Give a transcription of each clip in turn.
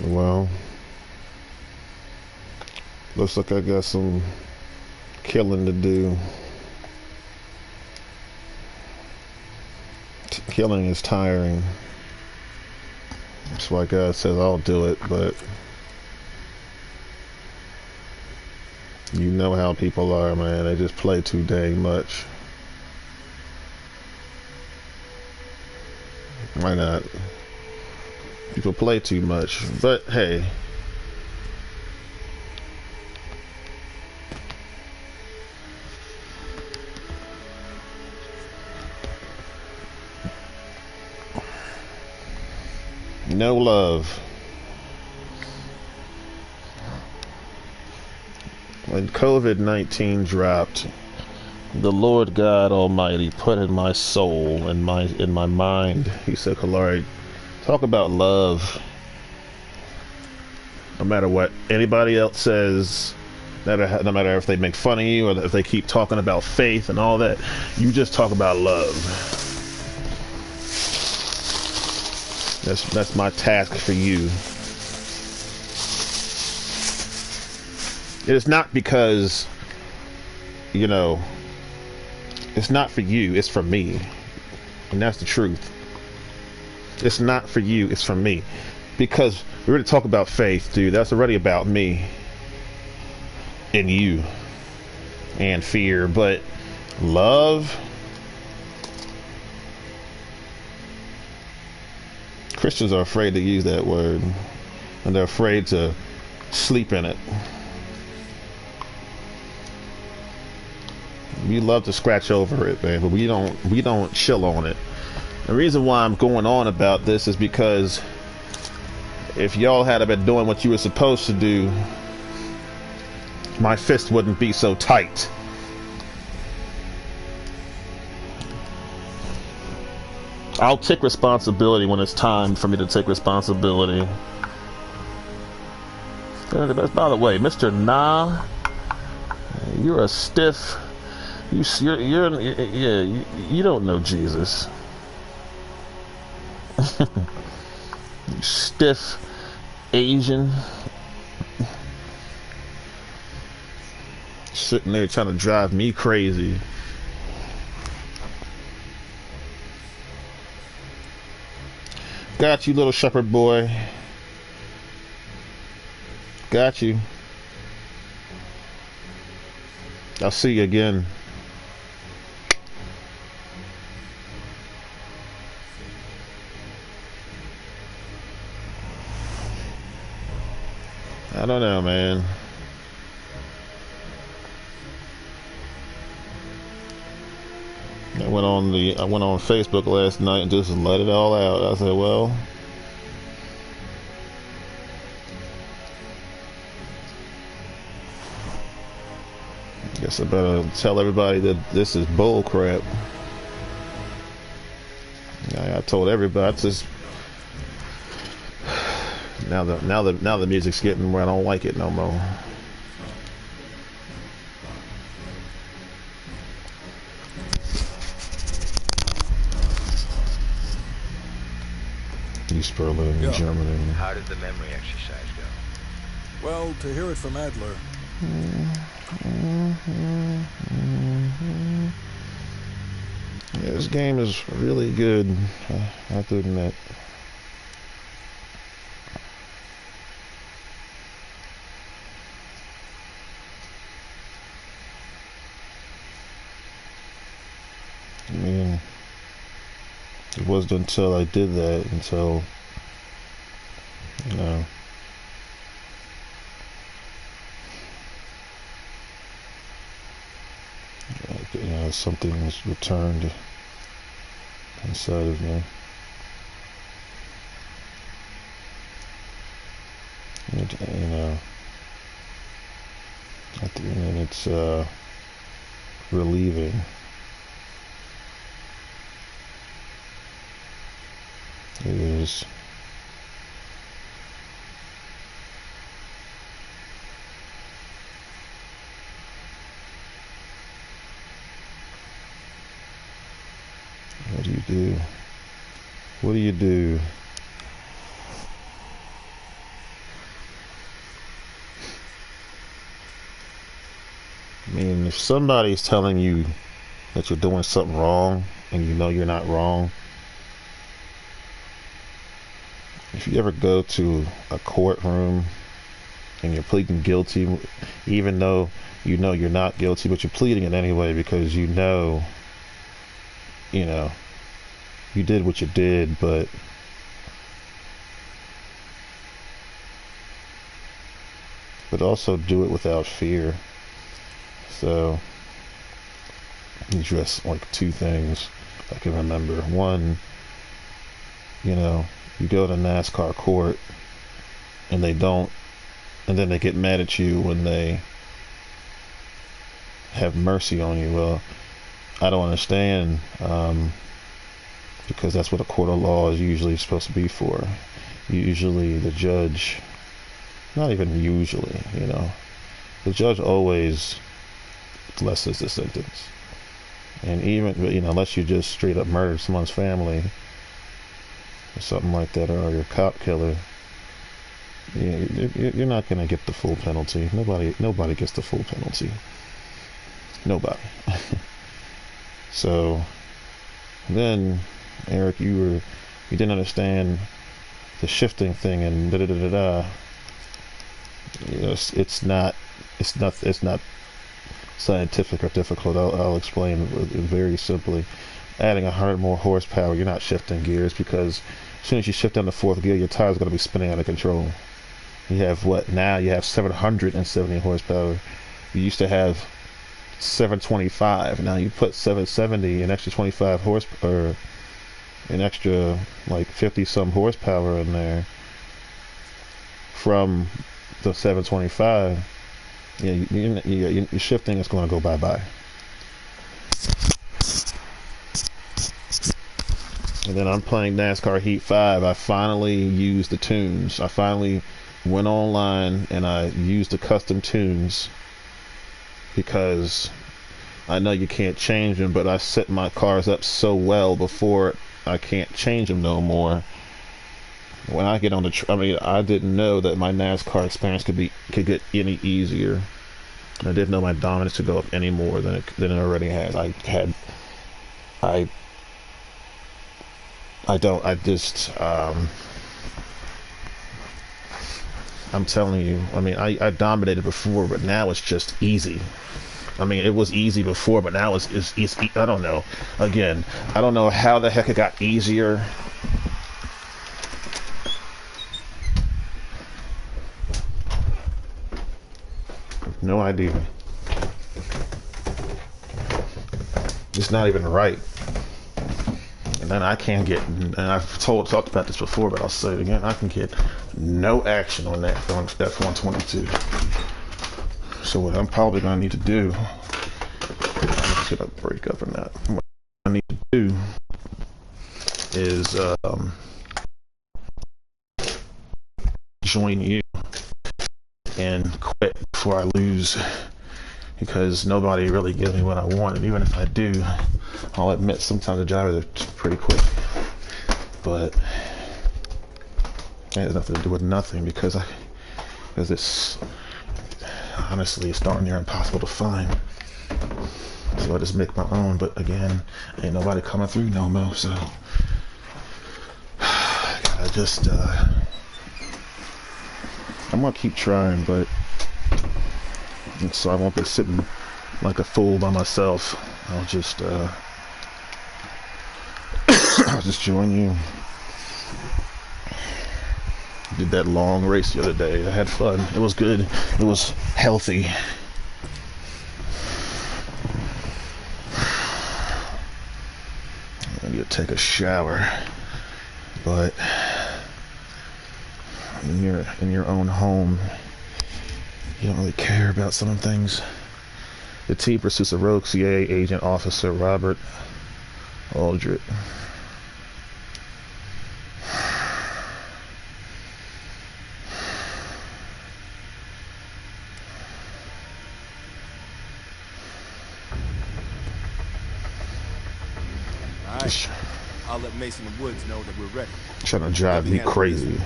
Well, looks like I got some killing to do. Killing is tiring. That's why God says I'll do it, but you know how people are, man. They just play too dang much. Why not? People play too much, but hey. No love. When COVID-19 dropped, the Lord God Almighty put in my soul, in my mind, he said, Kalari, talk about love. No matter what anybody else says, no matter if they make fun of you or if they keep talking about faith and all that, you just talk about love. That's my task for you. It is not because, you know, it's not for you, it's for me. And that's the truth. It's not for you, it's for me. Because we already talk about faith, dude. That's already about me and you and fear. But love, Christians are afraid to use that word, and they're afraid to sleep in it. We love to scratch over it, man, but we don't chill on it. The reason why I'm going on about this is because if y'all had been doing what you were supposed to do, my fist wouldn't be so tight. I'll take responsibility when it's time for me to take responsibility. By the way, Mr. Nah, you're a stiff. You don't know Jesus. You stiff Asian. Sitting there trying to drive me crazy. Got you, little shepherd boy. Got you. I'll see you again. I don't know, man. I went on Facebook last night and just let it all out. I said, well, guess I better tell everybody that this is bull crap. I told everybody. Just now the music's getting where I don't like it no more. East Berlin, Yeah. Germany. How did the memory exercise go? Well, to hear it from Adler. Yeah, this game is really good, I have to admit. I mean, it wasn't until I did that, until, you know, something was returned inside of me. And, you know, and it's relieving. It is. What do you do? What do you do? if somebody's telling you that you're doing something wrong and you know you're not wrong, if you ever go to a courtroom and you're pleading guilty, even though you know you're not guilty, but you're pleading it anyway because you know, you did what you did, but also do it without fear. So you address like two things I can remember. One, you go to NASCAR court and they don't, and then they get mad at you when they have mercy on you. Well, I don't understand, because that's what a court of law is usually supposed to be for. Usually the judge, not even usually, the judge always lessens the sentence. And even, unless you just straight up murdered someone's family or something like that, or you're a cop killer, you're not going to get the full penalty. Nobody gets the full penalty. Nobody. So then, Eric, you didn't understand the shifting thing and da-da-da-da-da. It's not scientific or difficult. I'll explain very simply. Adding 100 more horsepower, you're not shifting gears, because as soon as you shift down to fourth gear, your tire's going to be spinning out of control. You have now you have 770 horsepower. You used to have 725. Now you put 770, an extra 25 horsepower, an extra like 50 some horsepower in there from the 725. Your shifting is going to go bye-bye. And then I'm playing NASCAR Heat 5. I finally used the tunes. I finally went online and I used the custom tunes, because I know you can't change them, but I set my cars up so well before I can't change them no more. When I get on the I didn't know that my NASCAR experience could get any easier. I didn't know my dominance could go up any more than it already has. I'm telling you, I dominated before, but now it's just easy. It was easy before, but now it's I don't know. Again, I don't know how the heck it got easier. No idea. It's not even right. And then I can't get, and I've talked about this before, but I'll say it again, I can get no action on that F-122. So what I'm probably going to need to do, should I break up or not? What I need to do is join you and quit before I lose, because nobody really gives me what I want, and even if I do, I'll admit sometimes the drivers are pretty quick, but it has nothing to do with nothing, because it's honestly it's darn near impossible to find. So I just make my own, but again, ain't nobody coming through no more, so I gotta just I'm gonna keep trying, but so I won't be sitting like a fool by myself. I'll just I'll just join you. Did that long race the other day. I had fun. It was good. It was healthy. I need to take a shower, but in your own home, you don't really care about some things. The team pursues a rogue CIA agent, Officer Robert Aldrich. Alright, I'll let Mason and Woods know that we're ready. Trying to drive me crazy.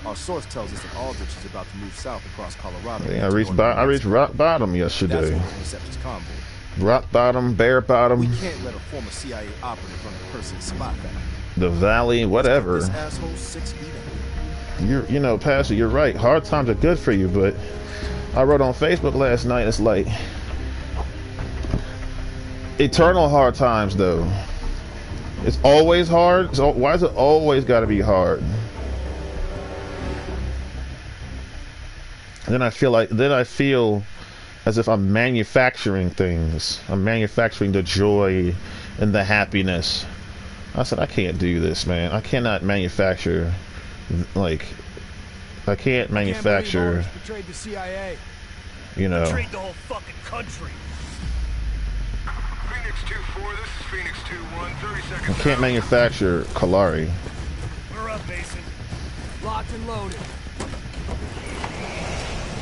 Our source tells us that Aldrich is about to move south across Colorado. Yeah, I reached rock bottom That's yesterday. when he intercepts his convoy. Rock bottom, bare bottom, We can't let a former CIA operative run the person's spot back. the valley, whatever. This asshole 6 feet under. You know, Pastor, you're right. Hard times are good for you, but I wrote on Facebook last night, it's like eternal hard times, though. It's always hard. So why is it always got to be hard? And then I feel as if I'm manufacturing things. I'm manufacturing the joy and the happiness. I said, I can't do this, man. I cannot manufacture, like, I can't manufacture, Betrayed the CIA. you know. Betrayed the whole fucking country. Phoenix 2-4, this is Phoenix 2-1, 30 I seconds. can't manufacture Kalari. We're up, Mason. Locked and loaded.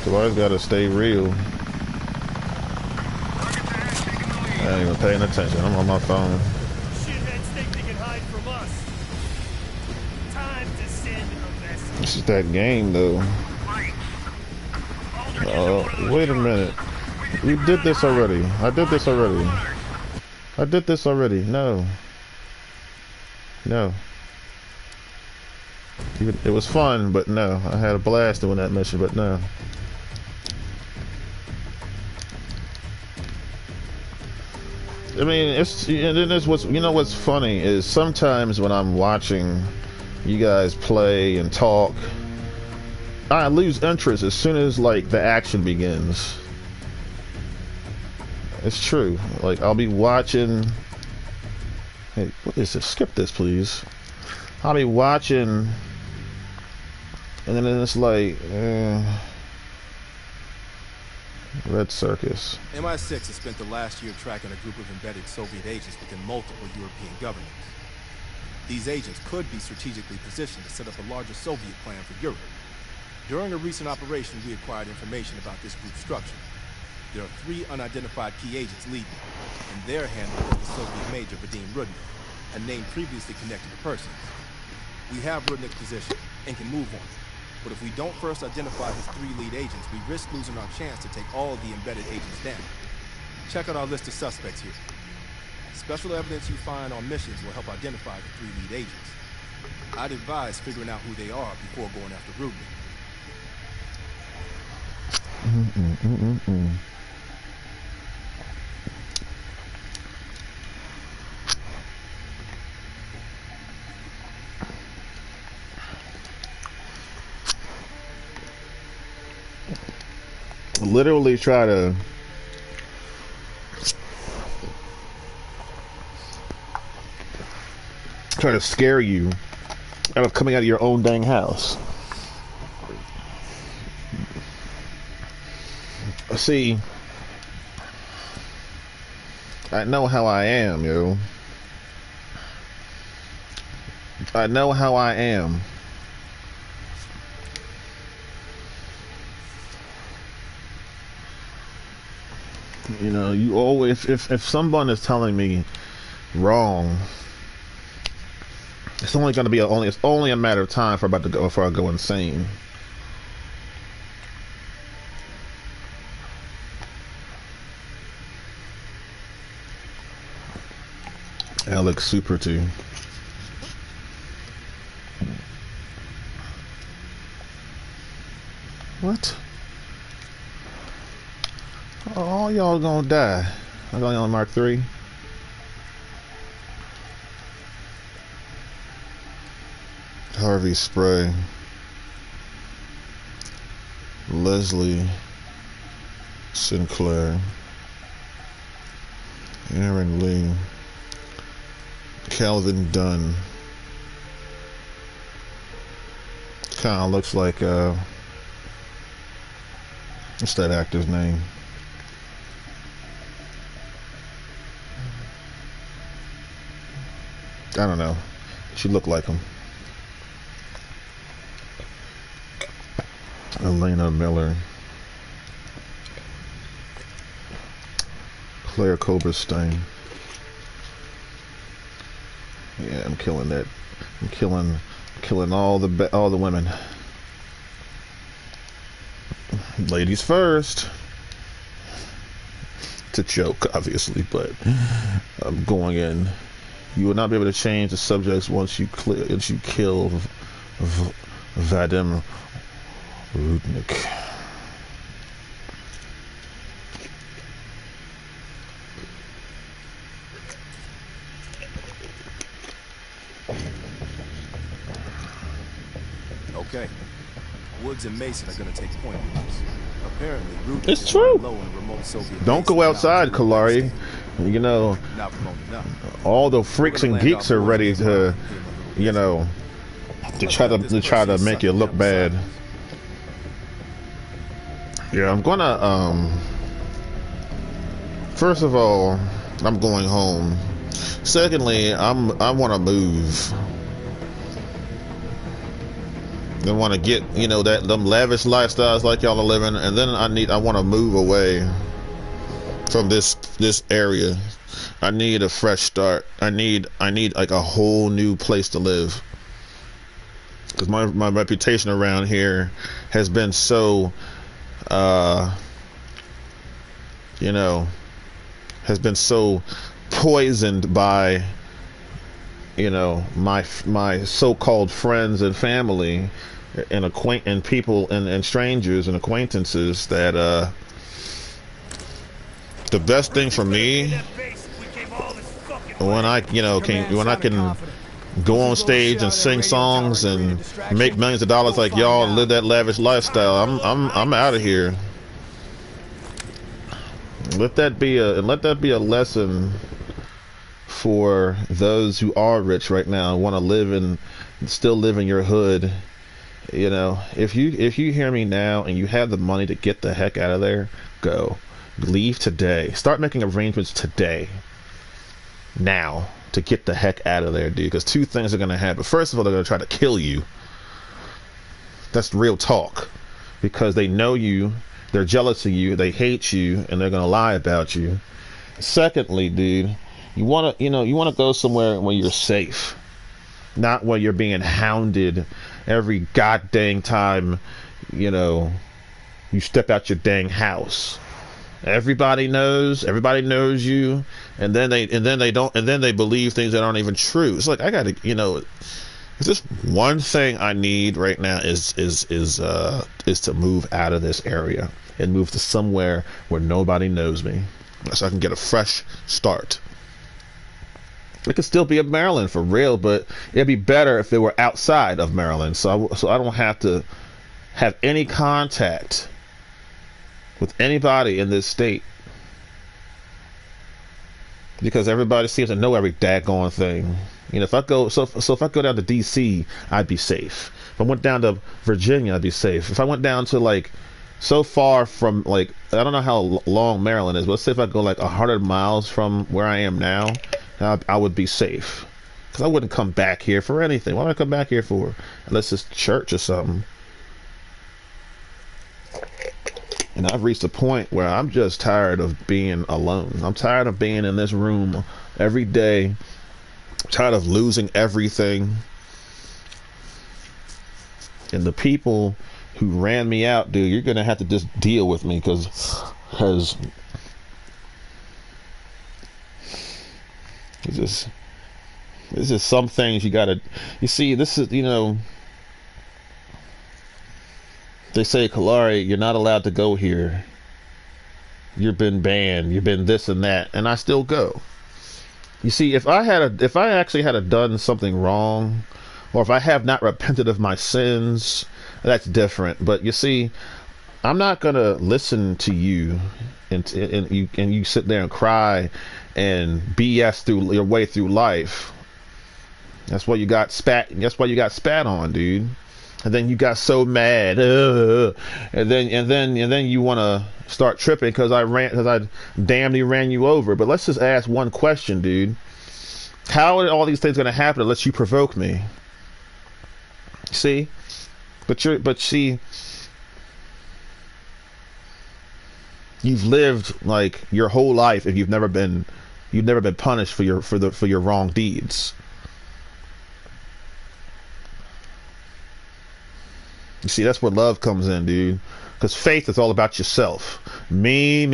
Kalari's got to stay real. I ain't even paying attention. I'm on my phone. Shitheads think they can hide from us. Time to send a message. This is that game, though. Wait a minute. We did this already. I did this already. I did this already. No. No. It was fun, but no. I had a blast doing that mission, but no. I mean, what's funny is sometimes when I'm watching you guys play and talk, I lose interest as soon as like the action begins. It's true. Like I'll be watching. Hey, what is this? Skip this, please. I'll be watching, and then it's like Red Circus. MI6 has spent the last year tracking a group of embedded Soviet agents within multiple European governments. These agents could be strategically positioned to set up a larger Soviet plan for Europe. During a recent operation, we acquired information about this group's structure. There are 3 unidentified key agents leading, and their handler is the Soviet Major Vadim Rudnik, a name previously connected to Persons. We have Rudnik's position and can move on it. But if we don't first identify his 3 lead agents, we risk losing our chance to take all of the embedded agents down. Check out our list of suspects here. Special evidence you find on missions will help identify the 3 lead agents. I'd advise figuring out who they are before going after Rudnik. Literally try to scare you out of coming out of your own dang house. See, I know how I am, yo. I know how I am. You know, you always, if someone is telling me wrong, it's only going to be it's only a matter of time before I go insane. Alex Super 2. What? All y'all gonna die. I'm going on Mark 3. Harvey Spray. Leslie Sinclair. Aaron Lee. Calvin Dunn. Kinda looks like what's that actor's name? I don't know. She looked like him. Elena Miller. Claire Koberstein. Yeah, I'm killing that. I'm killing all the women. Ladies first. It's a joke, obviously, but I'm going in. You will not be able to change the subjects once you kill Vadim Rudnik. Okay. Woods and Mason are going to take point with us. Apparently, Rudnik It's is true. low in the remote Soviet Don't base go and outside, now Kalari. You know, not remote enough. all the freaks and geeks are ready to, you know, to try to make you look bad. Yeah, I'm gonna first of all, I'm going home. Secondly, I want to move. I want to get, you know, them lavish lifestyles like y'all are living, and then I want to move away from this area. I need a fresh start. I need like a whole new place to live, because my reputation around here has been so you know, has been so poisoned by, you know, my so-called friends and family and people and strangers and acquaintances that the best thing for me when I can go on stage and sing songs and make millions of dollars like y'all and live that lavish lifestyle, I'm out of here. Let that be a lesson for those who are rich right now and want to still live in your hood. You know, if you hear me now and you have the money to get the heck out of there, go. Leave today. Start making arrangements today. Now, to get the heck out of there, dude. Because two things are going to happen. First of all, they're going to try to kill you. That's real talk. Because they know you, they're jealous of you, they hate you, and they're going to lie about you. Secondly, dude, you want to go somewhere where you're safe. Not where you're being hounded every goddamn time, you know, you step out your dang house. Everybody knows you, and then they believe things that aren't even true. It's like, I gotta, you know, it's just one thing I need right now is to move out of this area and move to somewhere where nobody knows me, so I can get a fresh start. It could still be in Maryland for real, but it'd be better if it were outside of Maryland, so I don't have to have any contact with anybody in this state, because everybody seems to know every daggone thing. You know, if I go down to DC, I'd be safe. If I went down to Virginia, I'd be safe. If I went down to, like, so far from, like, I don't know how long Maryland is, but let's say if I go like 100 miles from where I am now, I would be safe, because I wouldn't come back here for anything. What would I come back here for? Unless it's church or something. And I've reached a point where I'm just tired of being alone. I'm tired of being in this room every day. I'm tired of losing everything. And the people who ran me out, dude, you're gonna have to just deal with me, because it's just some things you gotta, you see, this is, you know, they say, Kalari, you're not allowed to go here. You've been banned. You've been this and that, and I still go. You see, if I actually had done something wrong, or if I have not repented of my sins, that's different. But you see, I'm not gonna listen to you, and you sit there and cry and BS through your way through life. That's why you got spat. That's why you got spat on, dude. And then you got so mad, and then you want to start tripping because I damn near ran you over. But let's just ask one question, dude. How are all these things going to happen unless you provoke me? See, but see, you've lived like your whole life if you've never been punished for your wrong deeds. You see, that's where love comes in, dude. Because faith is all about yourself. Me.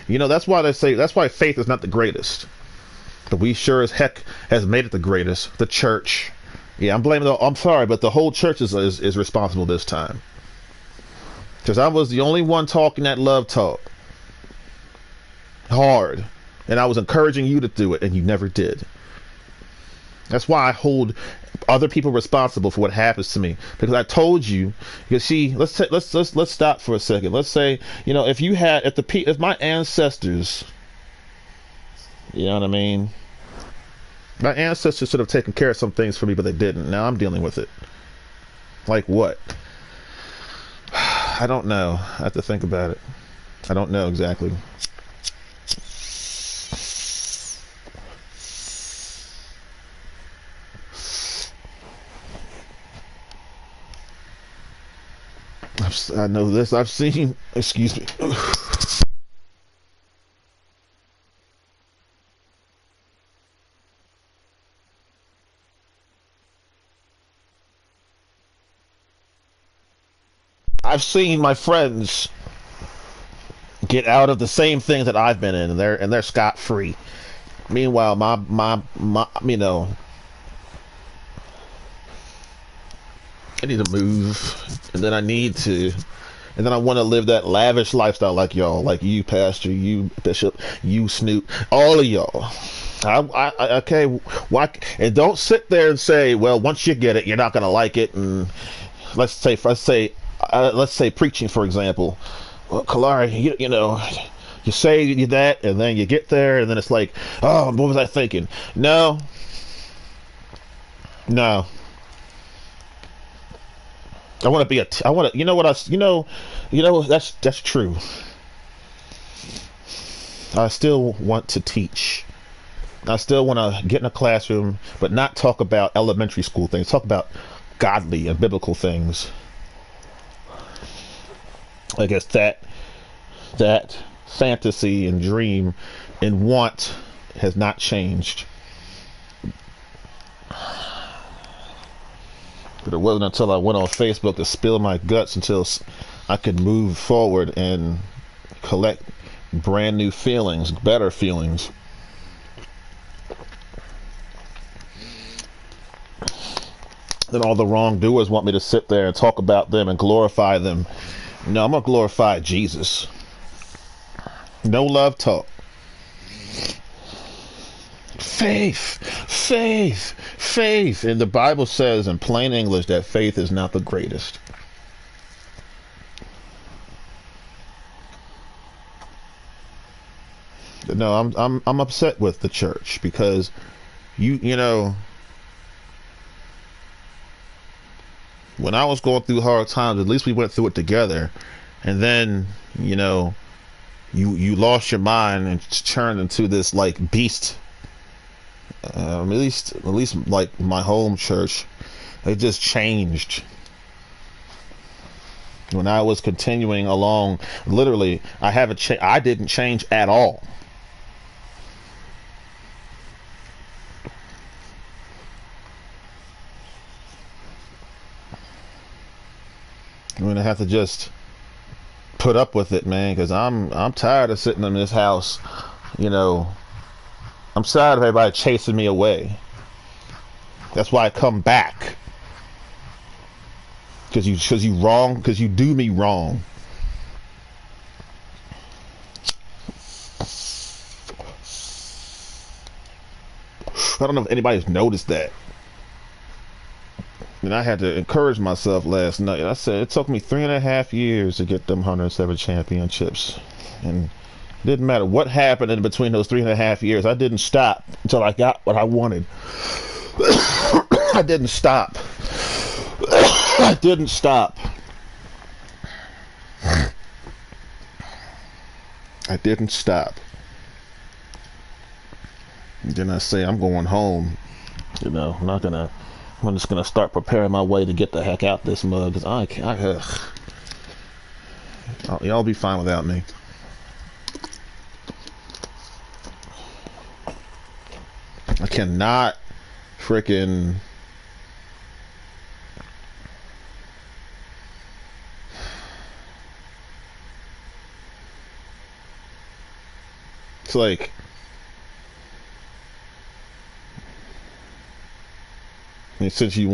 You know, that's why they say, that's why faith is not the greatest. But we sure as heck has made it the greatest. The church. Yeah, I'm sorry, but the whole church is responsible this time. Because I was the only one talking that love talk. Hard. And I was encouraging you to do it, and you never did. That's why I hold other people responsible for what happens to me, because I told you. You see, let's stop for a second. Let's say, you know, if my ancestors, you know what I mean, my ancestors should have taken care of some things for me, but they didn't. Now I'm dealing with it. Like what? I don't know. I have to think about it. I don't know exactly. I know this. I've seen. Excuse me. I've seen my friends get out of the same things that I've been in, and they're scot free. Meanwhile, my you know, I need to move, and then I want to live that lavish lifestyle like y'all, like you, Pastor, you, Bishop, you, Snoop, all of y'all. Okay, why? And don't sit there and say, well, once you get it, you're not gonna like it. And let's say preaching, for example. Well, Kalari, you know, you say that, and then you get there, and then it's like, oh, what was I thinking? No. I want to be you know what that's true. I still want to teach. I still want to get in a classroom, but not talk about elementary school things. Talk about godly and biblical things. I guess that fantasy and dream and want has not changed. But it wasn't until I went on Facebook to spill my guts until I could move forward and collect brand new feelings, better feelings. Then all the wrongdoers want me to sit there and talk about them and glorify them. No, I'm going to glorify Jesus. No love talk. Faith. And the Bible says in plain English that faith is not the greatest. No, I'm upset with the church because you know, when I was going through hard times, at least we went through it together. And then, you know, you lost your mind and turned into this like beast. At least like my home church, it just changed. When I was continuing along, literally, I didn't change at all. I'm gonna have to just put up with it, man, because I'm tired of sitting in this house, you know. I'm tired of everybody chasing me away. That's why I come back. Because you do me wrong. I don't know if anybody's noticed that. And I had to encourage myself last night. I said it took me 3.5 years to get them 107 championships. And it didn't matter what happened in between those 3.5 years. I didn't stop until I got what I wanted. I didn't stop. I didn't stop. I didn't stop. And then I say I'm going home. You know, I'm just gonna start preparing my way to get the heck out this mug, because y'all be fine without me. I cannot freaking It's like, I mean, since you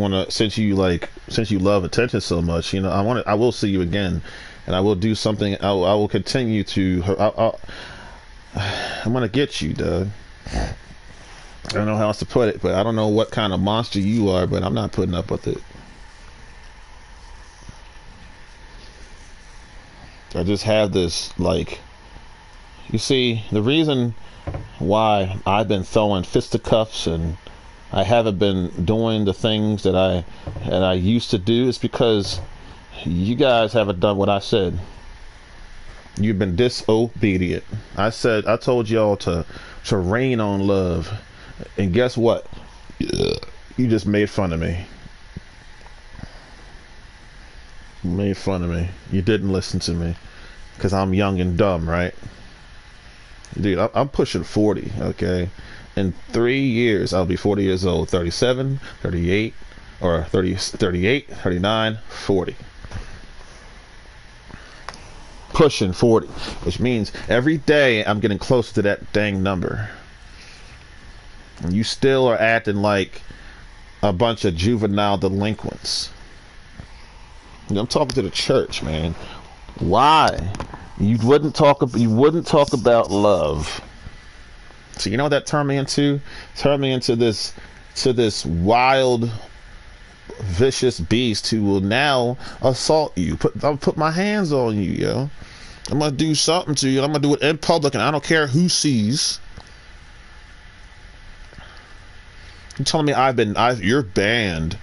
love attention so much, you know, I will see you again, and I will do something. I will continue to. I'm gonna get you, Doug. I don't know how else to put it, but I don't know what kind of monster you are, but I'm not putting up with it. I just have this, like, you see, the reason why I've been throwing fisticuffs and I haven't been doing the things that I used to do is because you guys haven't done what I said. You've been disobedient. I told y'all to rain on love, and guess what? You just made fun of me. You made fun of me. You didn't listen to me because I'm young and dumb, right? Dude, I'm pushing 40, okay? In 3 years, I'll be 40 years old. 37, 38, or 30, 38, 39, 40. Pushing 40, which means every day I'm getting closer to that dang number. And you still are acting like a bunch of juvenile delinquents. I'm talking to the church, man. Why? You wouldn't talk about love. So you know what that turned me into? Turned me into this wild, vicious beast who will now assault you. I'll put my hands on you, yo. I'm gonna do something to you. I'm gonna do it in public, and I don't care who sees. You're telling me you're banned.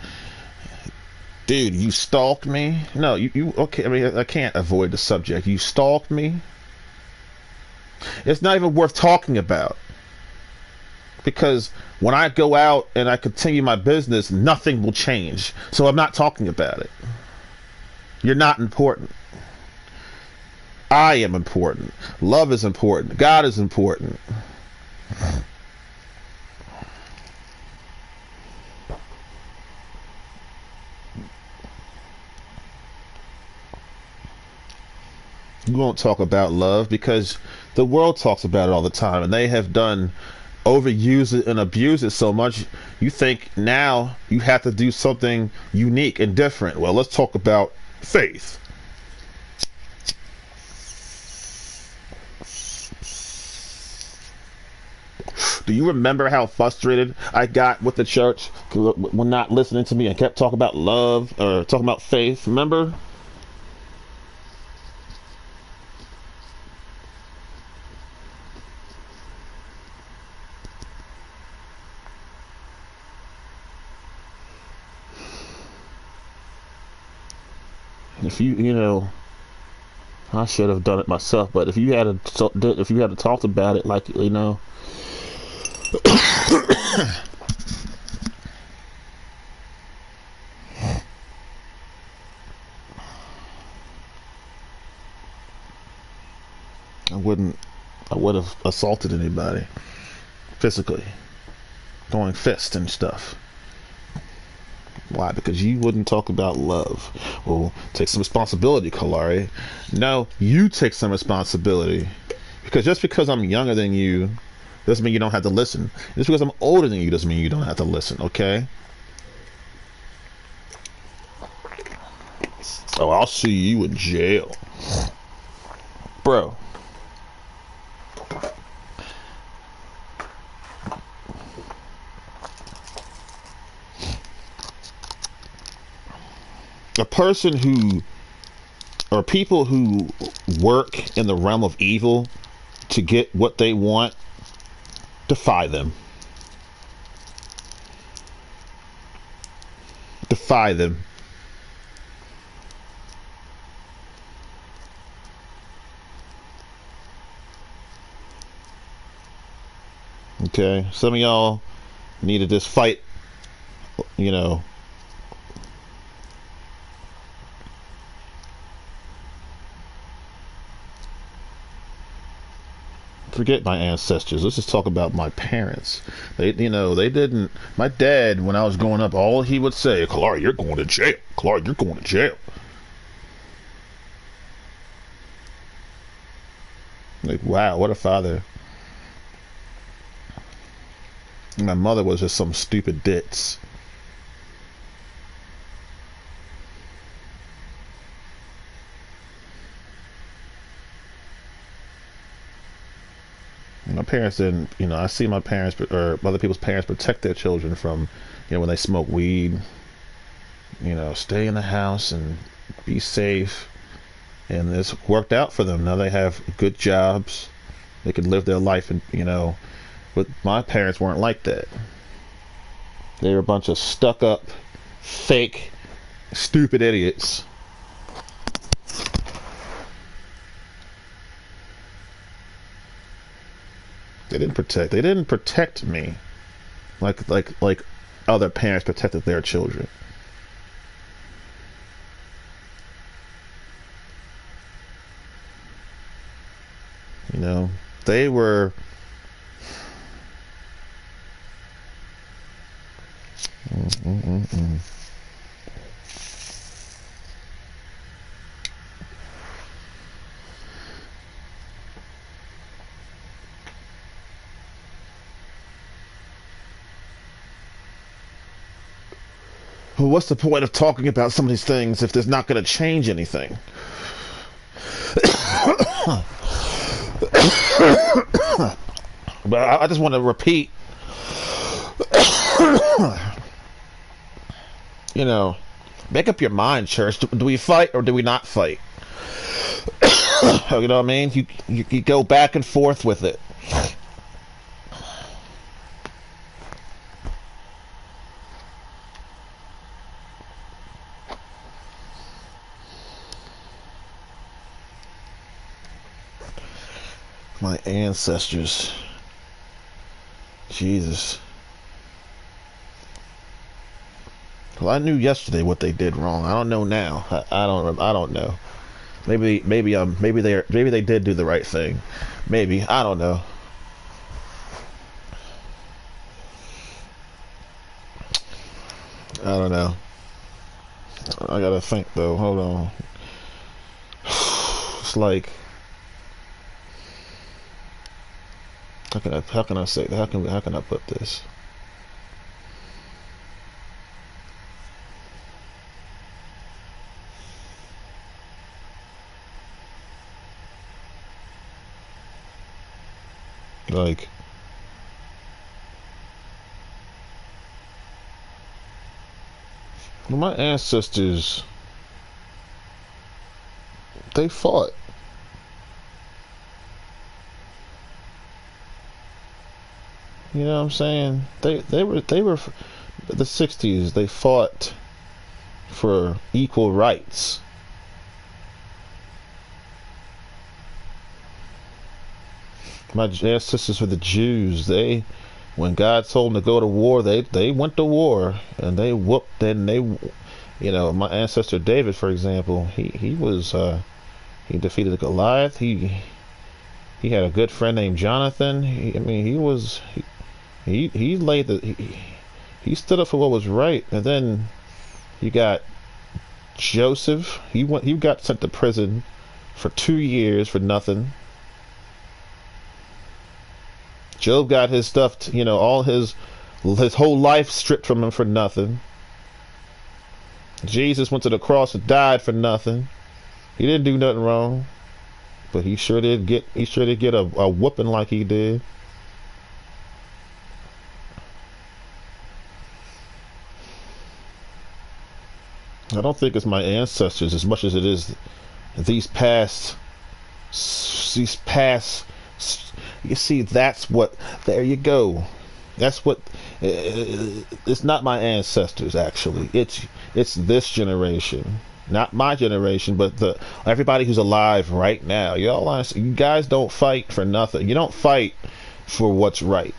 Dude, you stalked me? No, you okay, I mean, I can't avoid the subject. You stalked me? It's not even worth talking about. Because when I go out and I continue my business, nothing will change. So I'm not talking about it. You're not important. I am important. Love is important. God is important. You won't talk about love because the world talks about it all the time, and they have overuse it and abuse it so much. You think now you have to do something unique and different. Well, let's talk about faith. Do you remember how frustrated I got with the church when not listening to me and kept talking about love or talking about faith? Remember? If you know, I should have done it myself. But if you had talked about it, like, you know, I would have assaulted anybody physically, throwing fists and stuff. Why? Because you wouldn't talk about love. Well, take some responsibility, Kalari. No, you take some responsibility. Because just because I'm younger than you doesn't mean you don't have to listen. Just because I'm older than you doesn't mean you don't have to listen, okay? Oh, I'll see you in jail. Bro. A person who, or people who work in the realm of evil to get what they want, defy them. Defy them. Okay, some of y'all needed this fight, you know. Forget my ancestors. Let's just talk about my parents. They didn't. My dad, when I was growing up, all he would say, "Clark, you're going to jail. Clark, you're going to jail." Like, wow, what a father. My mother was just some stupid ditz. My parents didn't, I see my parents or other people's parents protect their children from, when they smoke weed, stay in the house and be safe. And it's worked out for them. Now they have good jobs. They can live their life, and but my parents weren't like that. They were a bunch of stuck-up, fake, stupid idiots. They didn't protect me like other parents protected their children. They were Well, what's the point of talking about some of these things if there's not going to change anything? But I just want to repeat, make up your mind, church. Do we fight or do we not fight? You know what I mean? You go back and forth with it. My ancestors. Jesus. Well, I knew yesterday what they did wrong. I don't know now. I don't know. Maybe they did do the right thing. Maybe, I don't know. I don't know. I gotta think though. Hold on. It's like, how can I put this? Like, well, my ancestors, they fought. You know what I'm saying? They were the 60s. They fought for equal rights. My ancestors were the Jews. When God told them to go to war, they went to war and they whooped. And my ancestor David, for example, he defeated Goliath. He had a good friend named Jonathan. He stood up for what was right. And then you got Joseph. He got sent to prison for 2 years for nothing. Job got his stuff, all his whole life stripped from him for nothing. Jesus went to the cross and died for nothing. He didn't do nothing wrong, but he sure did get a whooping like he did. I don't think it's my ancestors as much as it is these past. You see, that's what. There you go. That's what. It's not my ancestors, actually. It's this generation, not my generation, but everybody who's alive right now. You guys don't fight for nothing. You don't fight for what's right.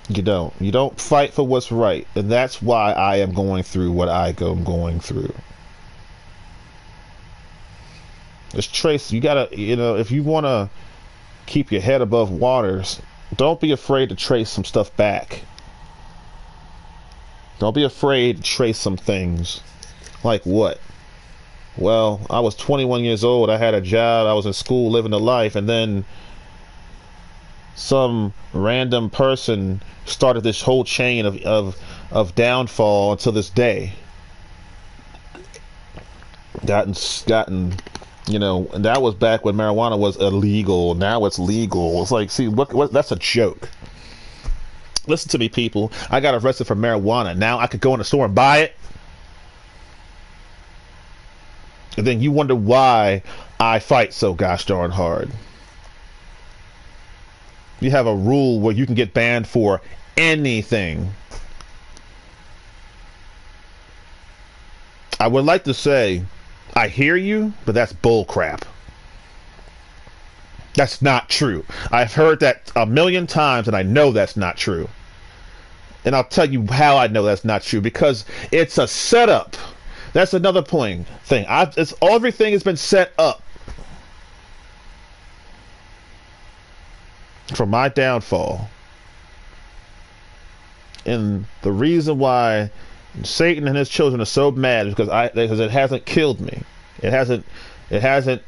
You don't. You don't fight for what's right, and that's why I am going through what I am going through. It's trace. You gotta, if you want to keep your head above waters, don't be afraid to trace some stuff back. Don't be afraid to trace some things. Like what? Well, I was 21 years old. I had a job. I was in school living a life. And then some random person started this whole chain of downfall until this day. Gotten, you know, and that was back when marijuana was illegal. Now it's legal. It's like, see, what? That's a joke. Listen to me, people. I got arrested for marijuana. Now I could go in the store and buy it. And then you wonder why I fight so gosh darn hard. You have a rule where you can get banned for anything. I would like to say, I hear you, but that's bull crap. That's not true. I've heard that a million times, and I know that's not true. And I'll tell you how I know that's not true. Because it's a setup. That's another thing. Everything has been set up for my downfall. And the reason why Satan and his children are so mad is because it hasn't killed me. It's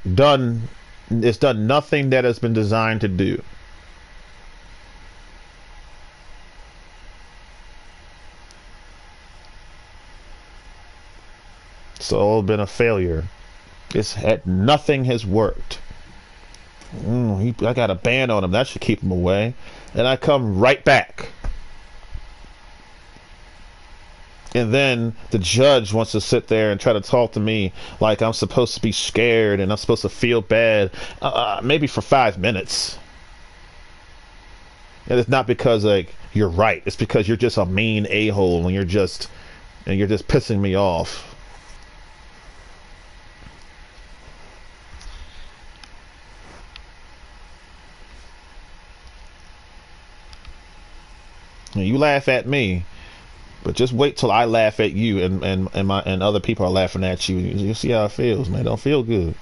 done nothing that has been designed to do. It's all been a failure. Nothing has worked. I got a ban on him. That should keep him away. And I come right back. And then the judge wants to sit there and try to talk to me like I'm supposed to be scared and I'm supposed to feel bad. Maybe for 5 minutes. And it's not because like you're right. It's because you're just a mean a-hole and you're just pissing me off. You laugh at me, but just wait till I laugh at you and other people are laughing at you. You see how it feels, man. It don't feel good.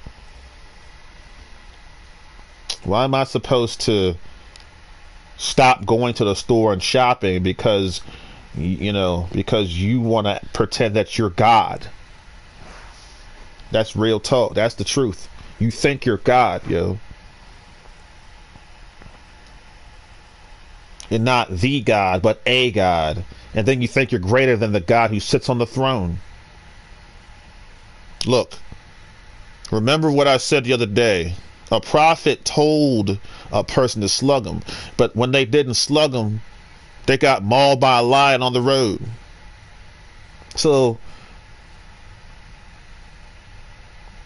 Why am I supposed to stop going to the store and shopping because you want to pretend that you're God? That's real talk. That's the truth. You think you're God, yo. You're not the God, but a God. And then you think you're greater than the God who sits on the throne. Look, remember what I said the other day. A prophet told a person to slug him. But when they didn't slug him, they got mauled by a lion on the road. So,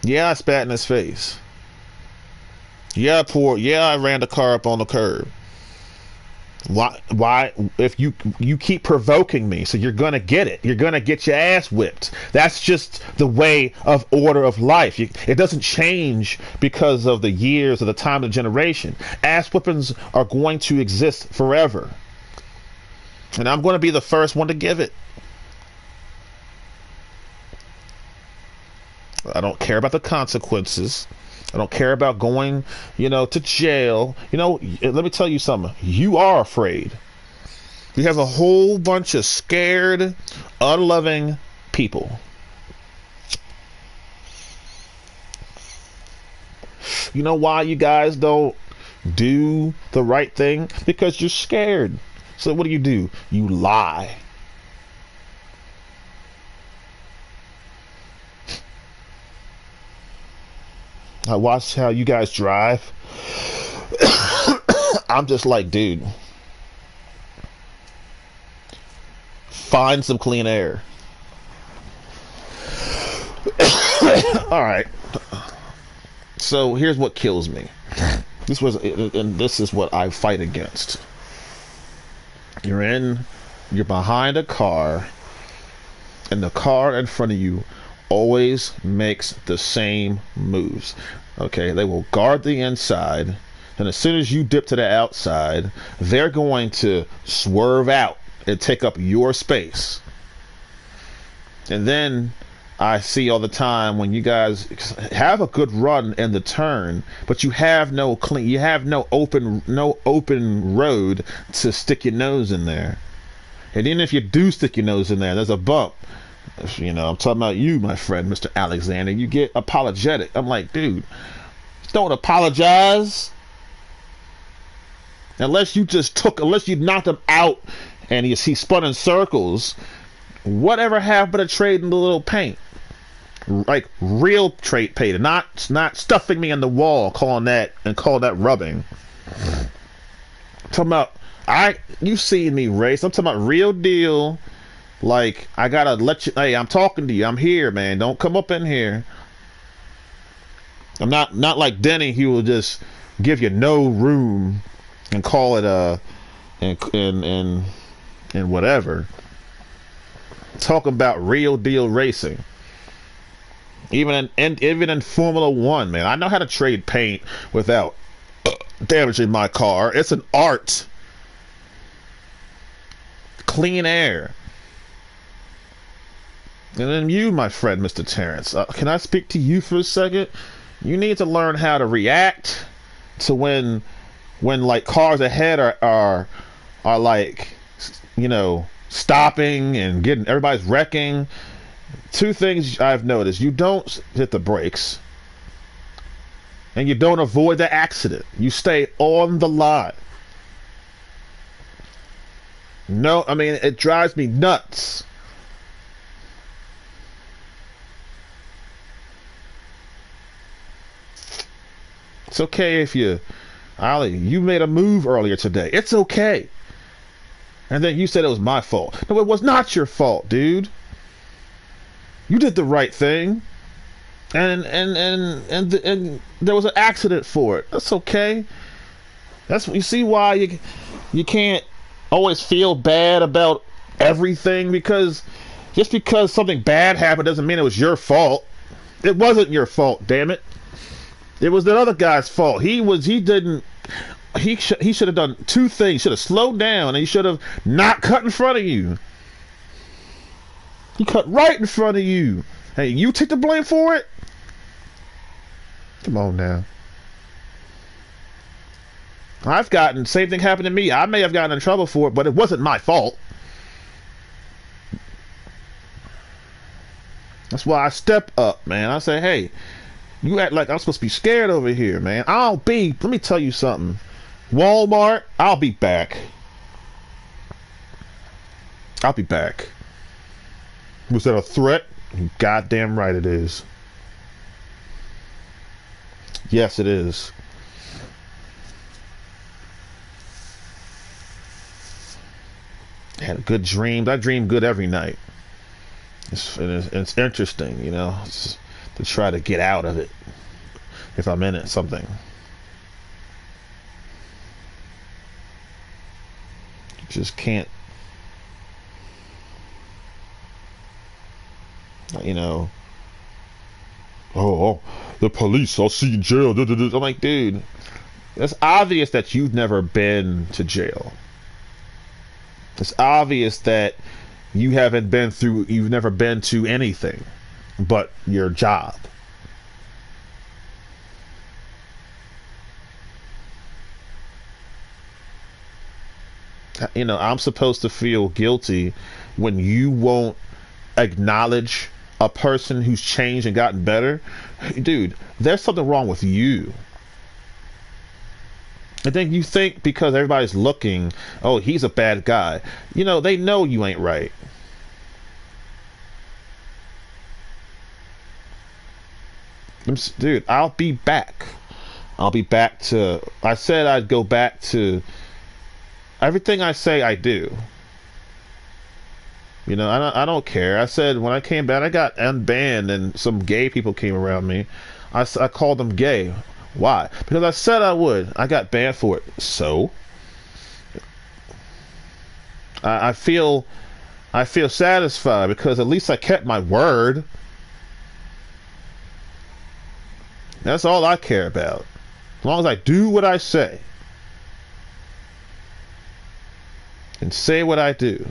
yeah, I spat in his face. Yeah, I ran the car up on the curb. Why if you keep provoking me, so you're gonna get it. You're gonna get your ass whipped. That's just the way of order of life. It doesn't change because of the years or the time of the generation. Ass whippings are going to exist forever. And I'm going to be the first one to give it. I don't care about the consequences. I don't care about going, to jail. Let me tell you something. You are afraid. You have a whole bunch of scared, unloving people. You know why you guys don't do the right thing? Because you're scared. So what do? You lie. I watch how you guys drive. I'm just like, dude, find some clean air. All right. So here's what kills me. This is what I fight against. You're behind a car, and the car in front of you always makes the same moves. Okay, they will guard the inside, and as soon as you dip to the outside, they're going to swerve out and take up your space. And then I see all the time when you guys have a good run in the turn, but you have no open road to stick your nose in there. And even if you do stick your nose in there, there's a bump. I'm talking about you, my friend, Mr. Alexander. You get apologetic. I'm like, dude, don't apologize. Unless unless you knocked him out and he spun in circles, whatever happened to trading the little paint? Like real trade paint, not stuffing me in the wall, call that rubbing. Talking about you seen me race. I'm talking about real deal. Like I gotta let you. Hey, I'm talking to you. I'm here, man. Don't come up in here. I'm not like Denny. He will just give you no room and call it and whatever. Talking about real deal racing. Even in Formula One, man, I know how to trade paint without damaging my car. It's an art. Clean air. And then you, my friend, Mr. Terrence, can I speak to you for a second? You need to learn how to react to when like cars ahead are like, you know, stopping and getting everybody's wrecking. Two things I've noticed: you don't hit the brakes, and you don't avoid the accident. You stay on the line. No, I mean, it drives me nuts. It's okay if you made a move earlier today. It's okay. And then you said it was my fault. No, it was not your fault, dude. You did the right thing, and there was an accident for it. That's okay. That's you see why you can't always feel bad about everything, because just because something bad happened doesn't mean it was your fault. It wasn't your fault, damn it. It was that other guy's fault. He should have done two things. He should have slowed down, and he should have not cut in front of you. He cut right in front of you. Hey, you take the blame for it? Come on now. Same thing happened to me. I may have gotten in trouble for it, but it wasn't my fault. That's why I step up, man. I say, hey, you act like I'm supposed to be scared over here, man. Let me tell you something. Walmart, I'll be back. I'll be back. Was that a threat? Goddamn right it is. Yes, it is. I had good dreams. I dream good every night. It's interesting, you know, to try to get out of it if I'm in it, something. You just can't. You know, oh, the police, I'll see you in jail. I'm like, dude, it's obvious that you've never been to jail. It's obvious that you've never been to anything but your job. You know, I'm supposed to feel guilty when you won't acknowledge a person who's changed and gotten better. Dude, there's something wrong with you. And then you think because everybody's looking, oh, he's a bad guy. You know, they know you ain't right. Dude, I'll be back. I said I'd go back to everything I say I do. You know, I don't care. I said when I came back, I got unbanned and some gay people came around me. I called them gay. Why? Because I said I would. I got banned for it. So I feel satisfied because at least I kept my word. That's all I care about. As long as I do what I say and say what I do.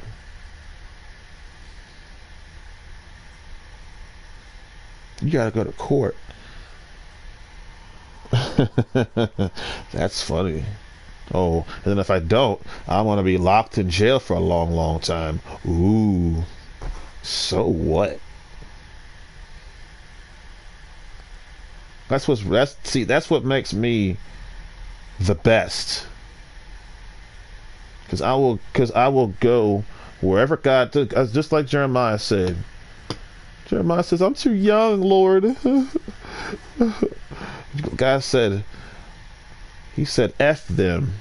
You gotta go to court. That's funny. Oh, and then if I don't, I'm gonna be locked in jail for a long, long time. Ooh. So what? That's what makes me the best. because I will go wherever God took. Just like Jeremiah said. Jeremiah says, I'm too young, Lord. God said, he said, F them.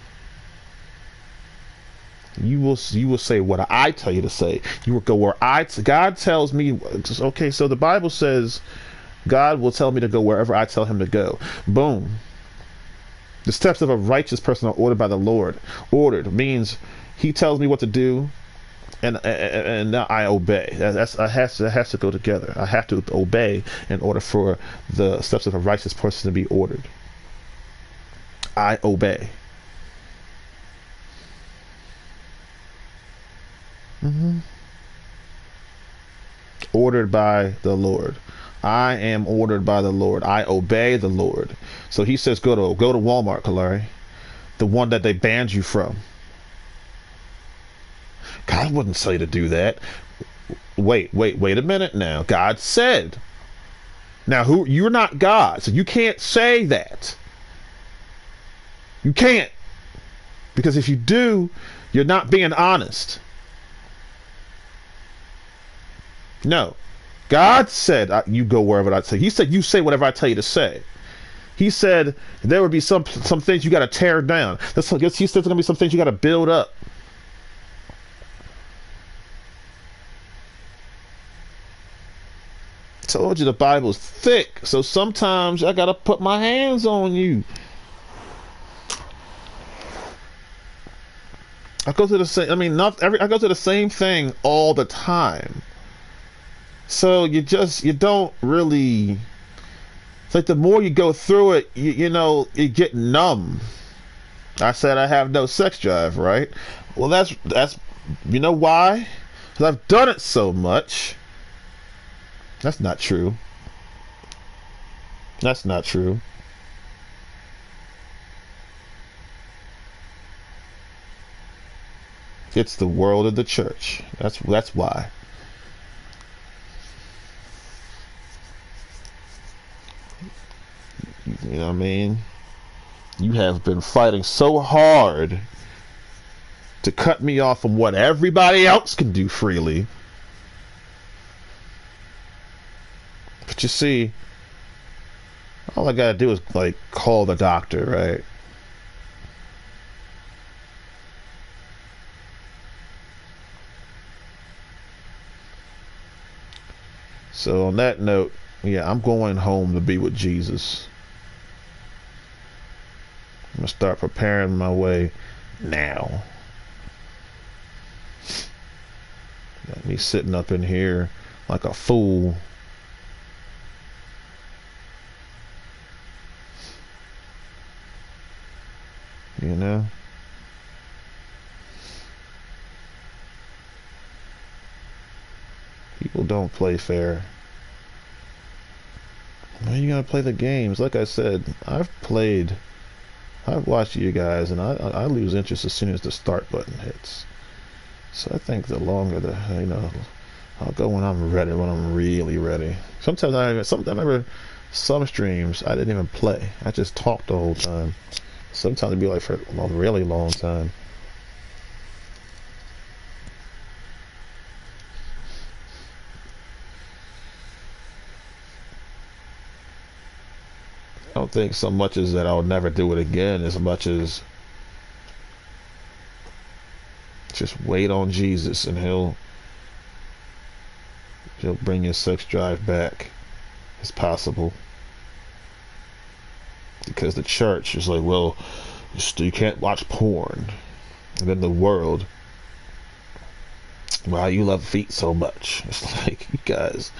You will say what I tell you to say. You will go where God tells me. Okay, so the Bible says God will tell me to go wherever I tell him to go. Boom. The steps of a righteous person are ordered by the Lord. Ordered means he tells me what to do, and now I obey. That has to go together. I have to obey in order for the steps of a righteous person to be ordered. I obey. Ordered by the Lord. I am ordered by the Lord. I obey the Lord. So he says, go to Walmart, Kalari, the one that they banned you from. God wouldn't tell you to do that. Wait a minute now. God said. Now, you're not God, so you can't say that. You can't, because if you do, you're not being honest. No. God said, you go wherever I say. He said, you say whatever I tell you to say. He said, there would be some things you got to tear down. He said there's going to be some things you got to build up. I told you the Bible's thick, so sometimes I got to put my hands on you. I go to the same, I go to the same thing all the time. So you don't really, it's like the more you go through it, you get numb. I said I have no sex drive, right? Well, that's you know why? Because I've done it so much. That's not true. That's not true. It's the world of the church. That's why. You know what I mean? You have been fighting so hard to cut me off from what everybody else can do freely. But you see, all I gotta do is call the doctor, right? So on that note, yeah, I'm going home to be with Jesus. I'm gonna start preparing my way now. Got me sitting up in here like a fool. You know? People don't play fair. When are you gonna play the games? Like I said, I've watched you guys, and I lose interest as soon as the start button hits. So I think the longer I'll go when I'm ready, when I'm really ready. Sometimes some streams I didn't even play. I just talked the whole time. Sometimes it'd be like for a really long time. I don't think so much as that I'll never do it again, as much as just wait on Jesus and he'll bring your sex drive back as possible. Because the church is like, well, you can't watch porn. And then the world, why you love feet so much? It's like, you guys,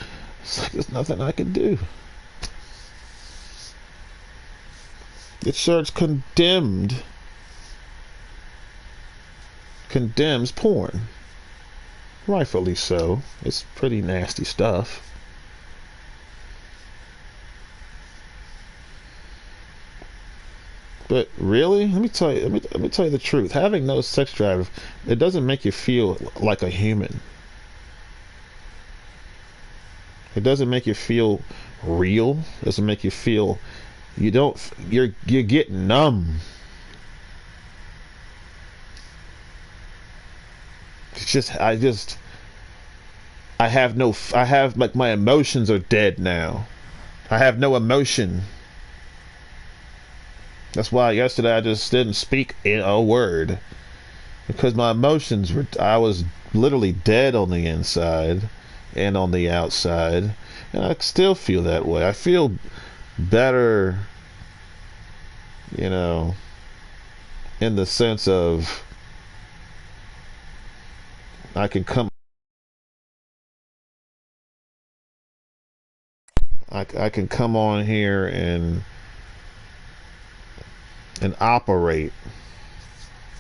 it's like there's nothing I can do. The church condemns porn. Rightfully so. It's pretty nasty stuff. But really, let me tell you the truth. Having no sex drive, it doesn't make you feel like a human. It doesn't make you feel real. It doesn't make you feel you get numb. It's just I have no, I have, like, my emotions are dead now. I have no emotion. That's why yesterday I just didn't speak a word. Because my emotions were, I was literally dead on the inside and on the outside. And I still feel that way. I feel better, you know, in the sense of I can come, I can come on here and operate.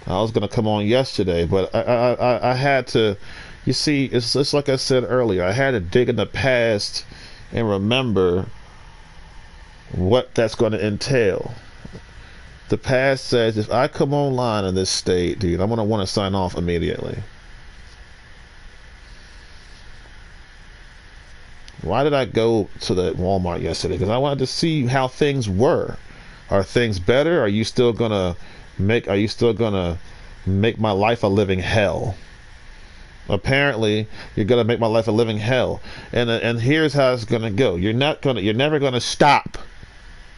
I was gonna come on yesterday, but I had to. You see, it's just like I said earlier. I had to dig in the past and remember what that's going to entail. The past says if I come online in this state, dude, I'm gonna want to sign off immediately. Why did I go to the Walmart yesterday? Because I wanted to see how things were. Are things better? Are you still gonna make? Are you still gonna make my life a living hell? Apparently, you're gonna make my life a living hell. And here's how it's gonna go. You're never gonna stop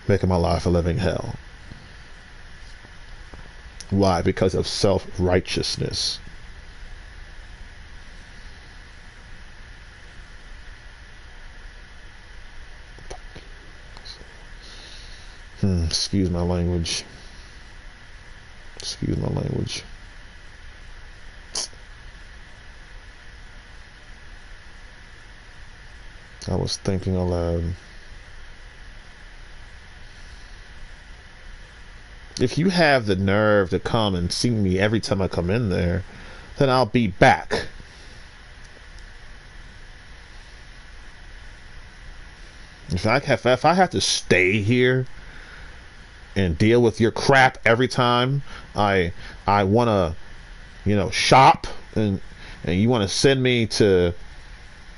making my life a living hell. Why? Because of self-righteousness. Excuse my language. Excuse my language. I was thinking aloud. If you have the nerve to come and see me every time I come in there, then I'll be back. If I have to stay here and deal with your crap every time I want to, you know, shop, and you want to send me to,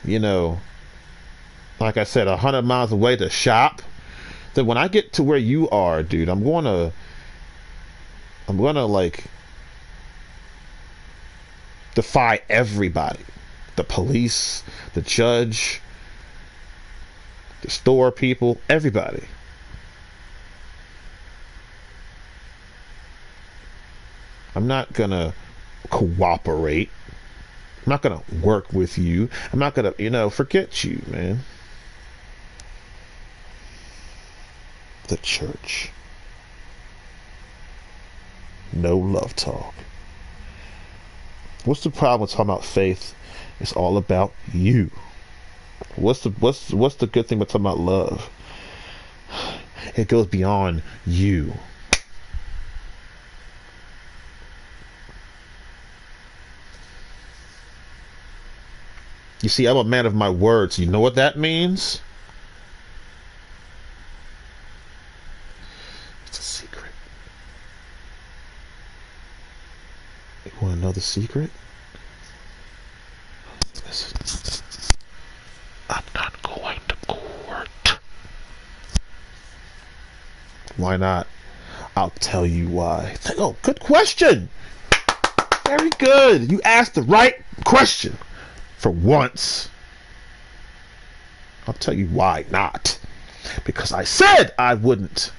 you know, like I said, 100 miles away to shop, then when I get to where you are, dude, I'm gonna like defy everybody. The police, the judge, the store people, everybody. I'm not gonna cooperate. I'm not gonna work with you. I'm not gonna, you know, forget you, man. The church. No love talk. What's the problem with talking about faith? It's all about you. What's the good thing about talking about love? It goes beyond you. You see, I'm a man of my words. You know what that means? It's a secret. You want to know the secret? Listen. I'm not going to court. Why not? I'll tell you why. Oh, good question. Very good. You asked the right question. For once. I'll tell you why not. Because I said I wouldn't.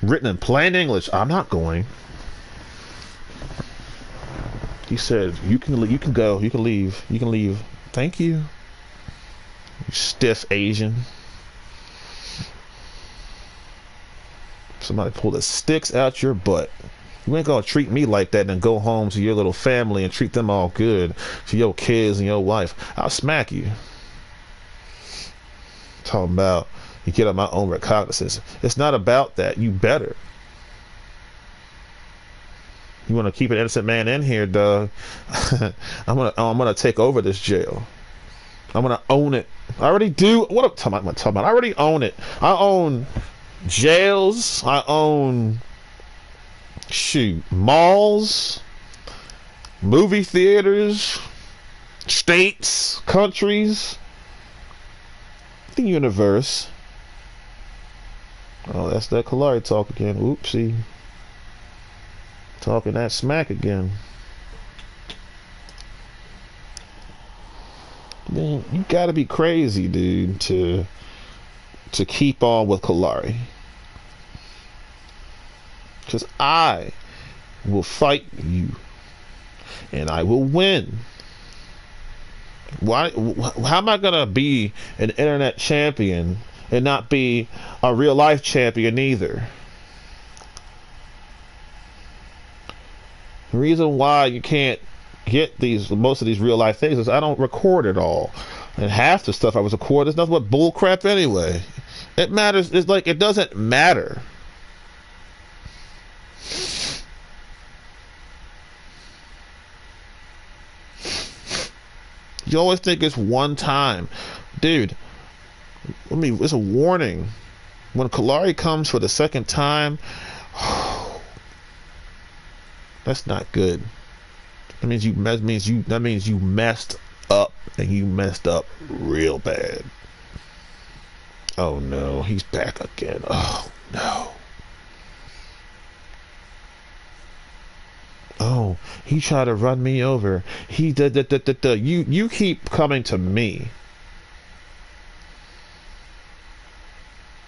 Written in plain English, I'm not going. He said, you can go, you can leave. Thank you. You stiff Asian. Somebody pull the sticks out your butt. You ain't gonna treat me like that and then go home to your little family and treat them all good, to your kids and your wife. I'll smack you. Talking about you get on my own recognizance. It's not about that. You better. You want to keep an innocent man in here, dog? I'm gonna take over this jail. I'm gonna own it. I already do. What am I talking about? I already own it. I own jails. I own. Shoot, malls, movie theaters, states, countries, the universe. Oh, that's that Kalari talk again. Oopsie. Talking that smack again. Man, you gotta be crazy, dude, to keep on with Kalari. Because I will fight you. And I will win. Why? How am I gonna be an internet champion and not be a real life champion either? The reason why you can't get most of these real life things is I don't record it all, and half the stuff I was recording is nothing but bull crap anyway. It matters. It's like it doesn't matter. You always think it's one time, dude. It's a warning. When Kalari comes for the second time, that's not good. That means you messed up, and you messed up real bad. Oh no, he's back again. Oh no. Oh, he tried to run me over. He did. You keep coming to me.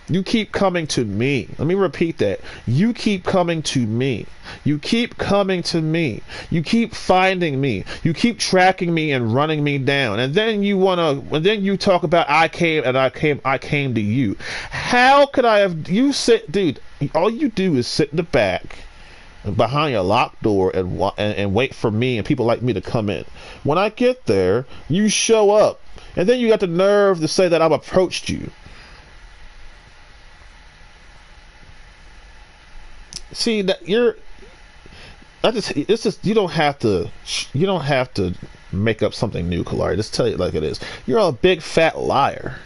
You keep coming to me. Let me repeat that. You keep coming to me. You keep coming to me. You keep finding me. You keep tracking me and running me down. And then you talk about I came to you. How could I have dude, all you do is sit in the back behind a locked door and wait for me and people like me to come in. When I get there, you show up. And then you got the nerve to say that I've approached you. See that you don't have to make up something new, Kalari. Just tell you like it is. You're a big fat liar.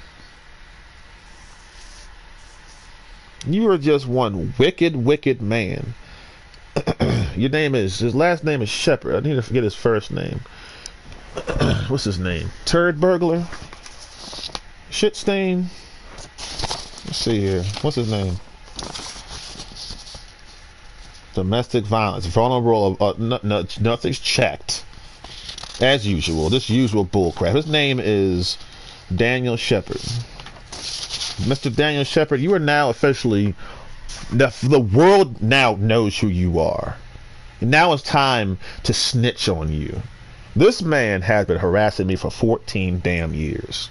You are just one wicked man. His last name is Shepard. I need to forget his first name. What's his name? Turd burglar? Shit stain? Let's see here. What's his name? Domestic violence. Vulnerable. Nothing's checked. As usual. This usual bullcrap. His name is Daniel Shepard. Mr. Daniel Shepard, you are now officially... The world now knows who you are. Now it's time to snitch on you. This man has been harassing me for 14 damn years.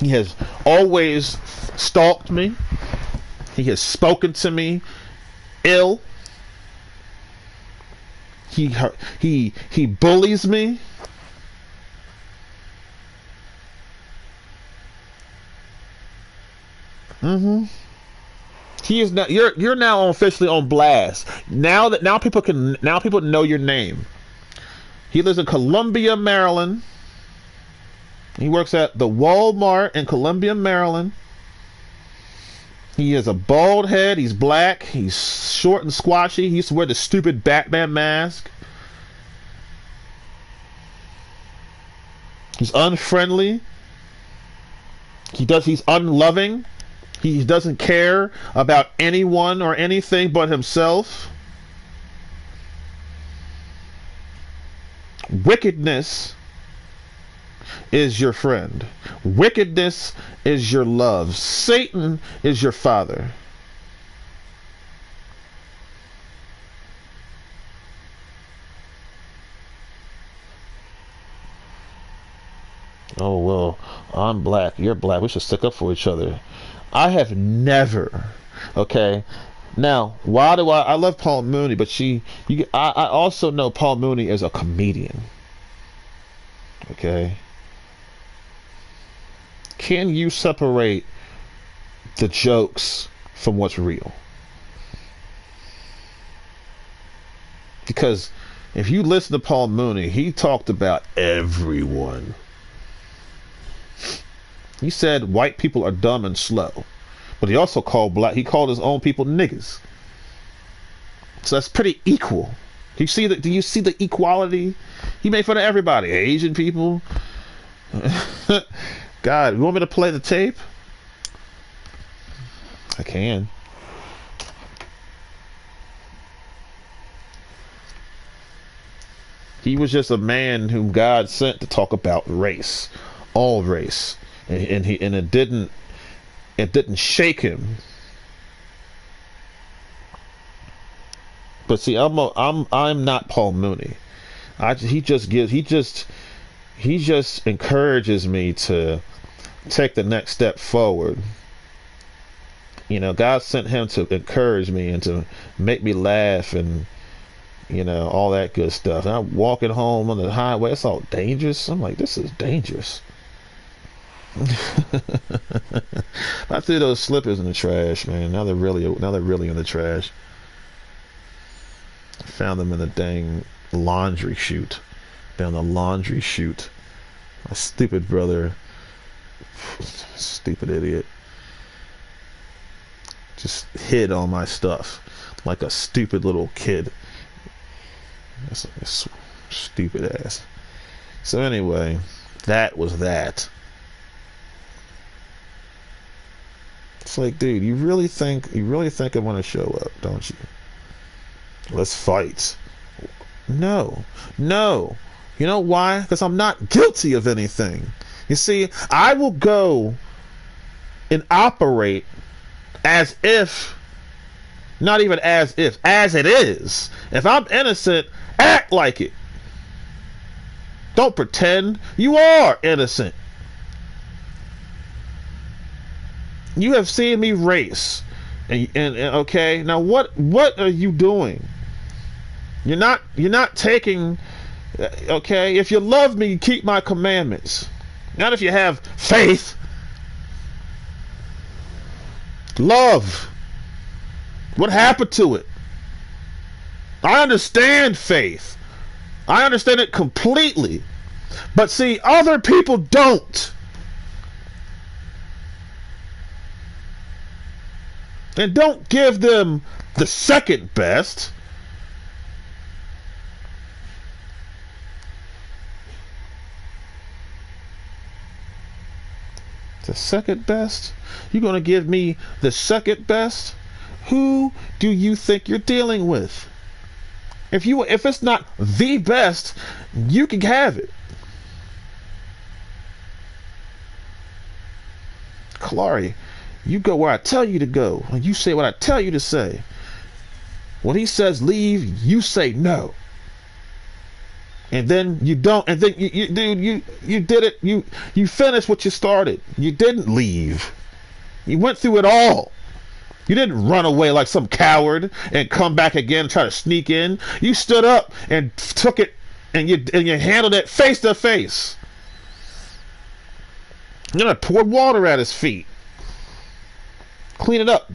He has always stalked me. He has spoken to me ill. He bullies me. He is now. You're now officially on blast. Now people know your name. He lives in Columbia, Maryland. He works at the Walmart in Columbia, Maryland. He has a bald head. He's black. He's short and squashy. He used to wear the stupid Batman mask. He's unfriendly. He's unloving. He doesn't care about anyone or anything but himself. Wickedness is your friend. Wickedness is your love. Satan is your father. Oh, well, I'm black, you're black, we should stick up for each other. I have never, okay? Now, why do I love Paul Mooney, but I also know Paul Mooney is a comedian. Okay? Can you separate the jokes from what's real? Because if you listen to Paul Mooney, he talked about everyone. He said white people are dumb and slow, but he also called his own people niggas. So that's pretty equal. Do you see the equality? He made fun of everybody. Asian people. God, you want me to play the tape? I can. He was just a man whom God sent to talk about race, all race, and it didn't shake him. But see, I'm not Paul Mooney. He just encourages me to take the next step forward. You know, God sent him to encourage me and to make me laugh and, you know, all that good stuff. And I'm walking home on the highway. It's all dangerous. I'm like, this is dangerous. I threw those slippers in the trash, man. Now they're really in the trash. I found them in the dang laundry chute. Down the laundry chute. My stupid brother. Stupid idiot. Just hid all my stuff like a stupid little kid. That's a stupid ass. So anyway, that was that. It's like, dude, you really think I want to show up, don't you? Let's fight. No. You know why? Because I'm not guilty of anything. You see, I will go and operate as if, not even as if, as it is. If I'm innocent, act like it. Don't pretend you are innocent. You have seen me race, and okay. Now what are you doing? You're not taking. Okay, if you love me, keep my commandments. Not if you have faith. Love. What happened to it? I understand faith. I understand it completely. But see, other people don't. And don't give them the second best. The second best? You're going to give me the second best? Who do you think you're dealing with? If it's not the best, you can have it. Kalari, you go where I tell you to go, and you say what I tell you to say. When he says leave, you say no. And then you don't, and then you did it, you finished what you started. You didn't leave. You went through it all. You didn't run away like some coward and come back again and try to sneak in. You stood up and took it, and you handled it face to face. Then I poured water at his feet. Clean it up.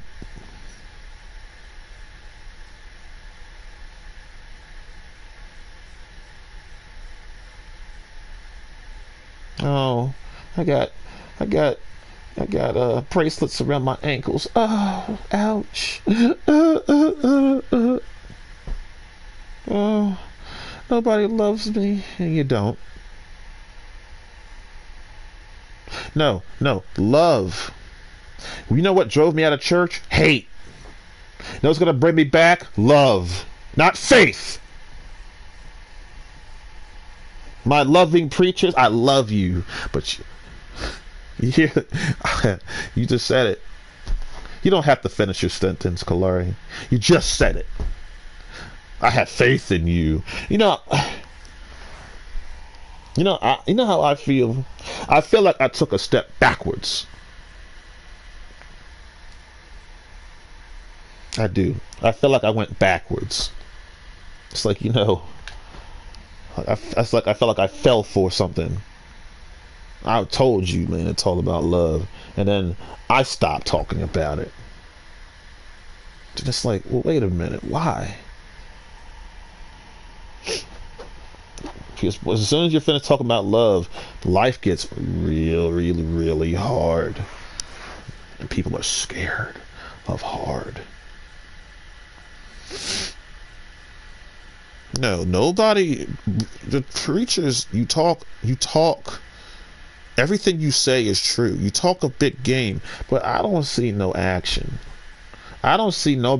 Oh, I got bracelets around my ankles. Oh, ouch. Oh, nobody loves me. And you don't. No, love. You know what drove me out of church? Hate. You know what's going to bring me back? Love. Not faith. My loving preachers, I love you. But you just said it. You don't have to finish your sentence, Kalari. You just said it. I have faith in you. You know how I feel? I feel like I took a step backwards. I do. I feel like I went backwards. It's like, I felt like I fell for something. I told you, man, it's all about love. And then I stopped talking about it. Just like, well, wait a minute, why? Because as soon as you're finished talking about love, life gets really hard. And people are scared of hard. No, nobody, the preachers, you talk, everything you say is true. You talk a big game, but I don't see no action. I don't see no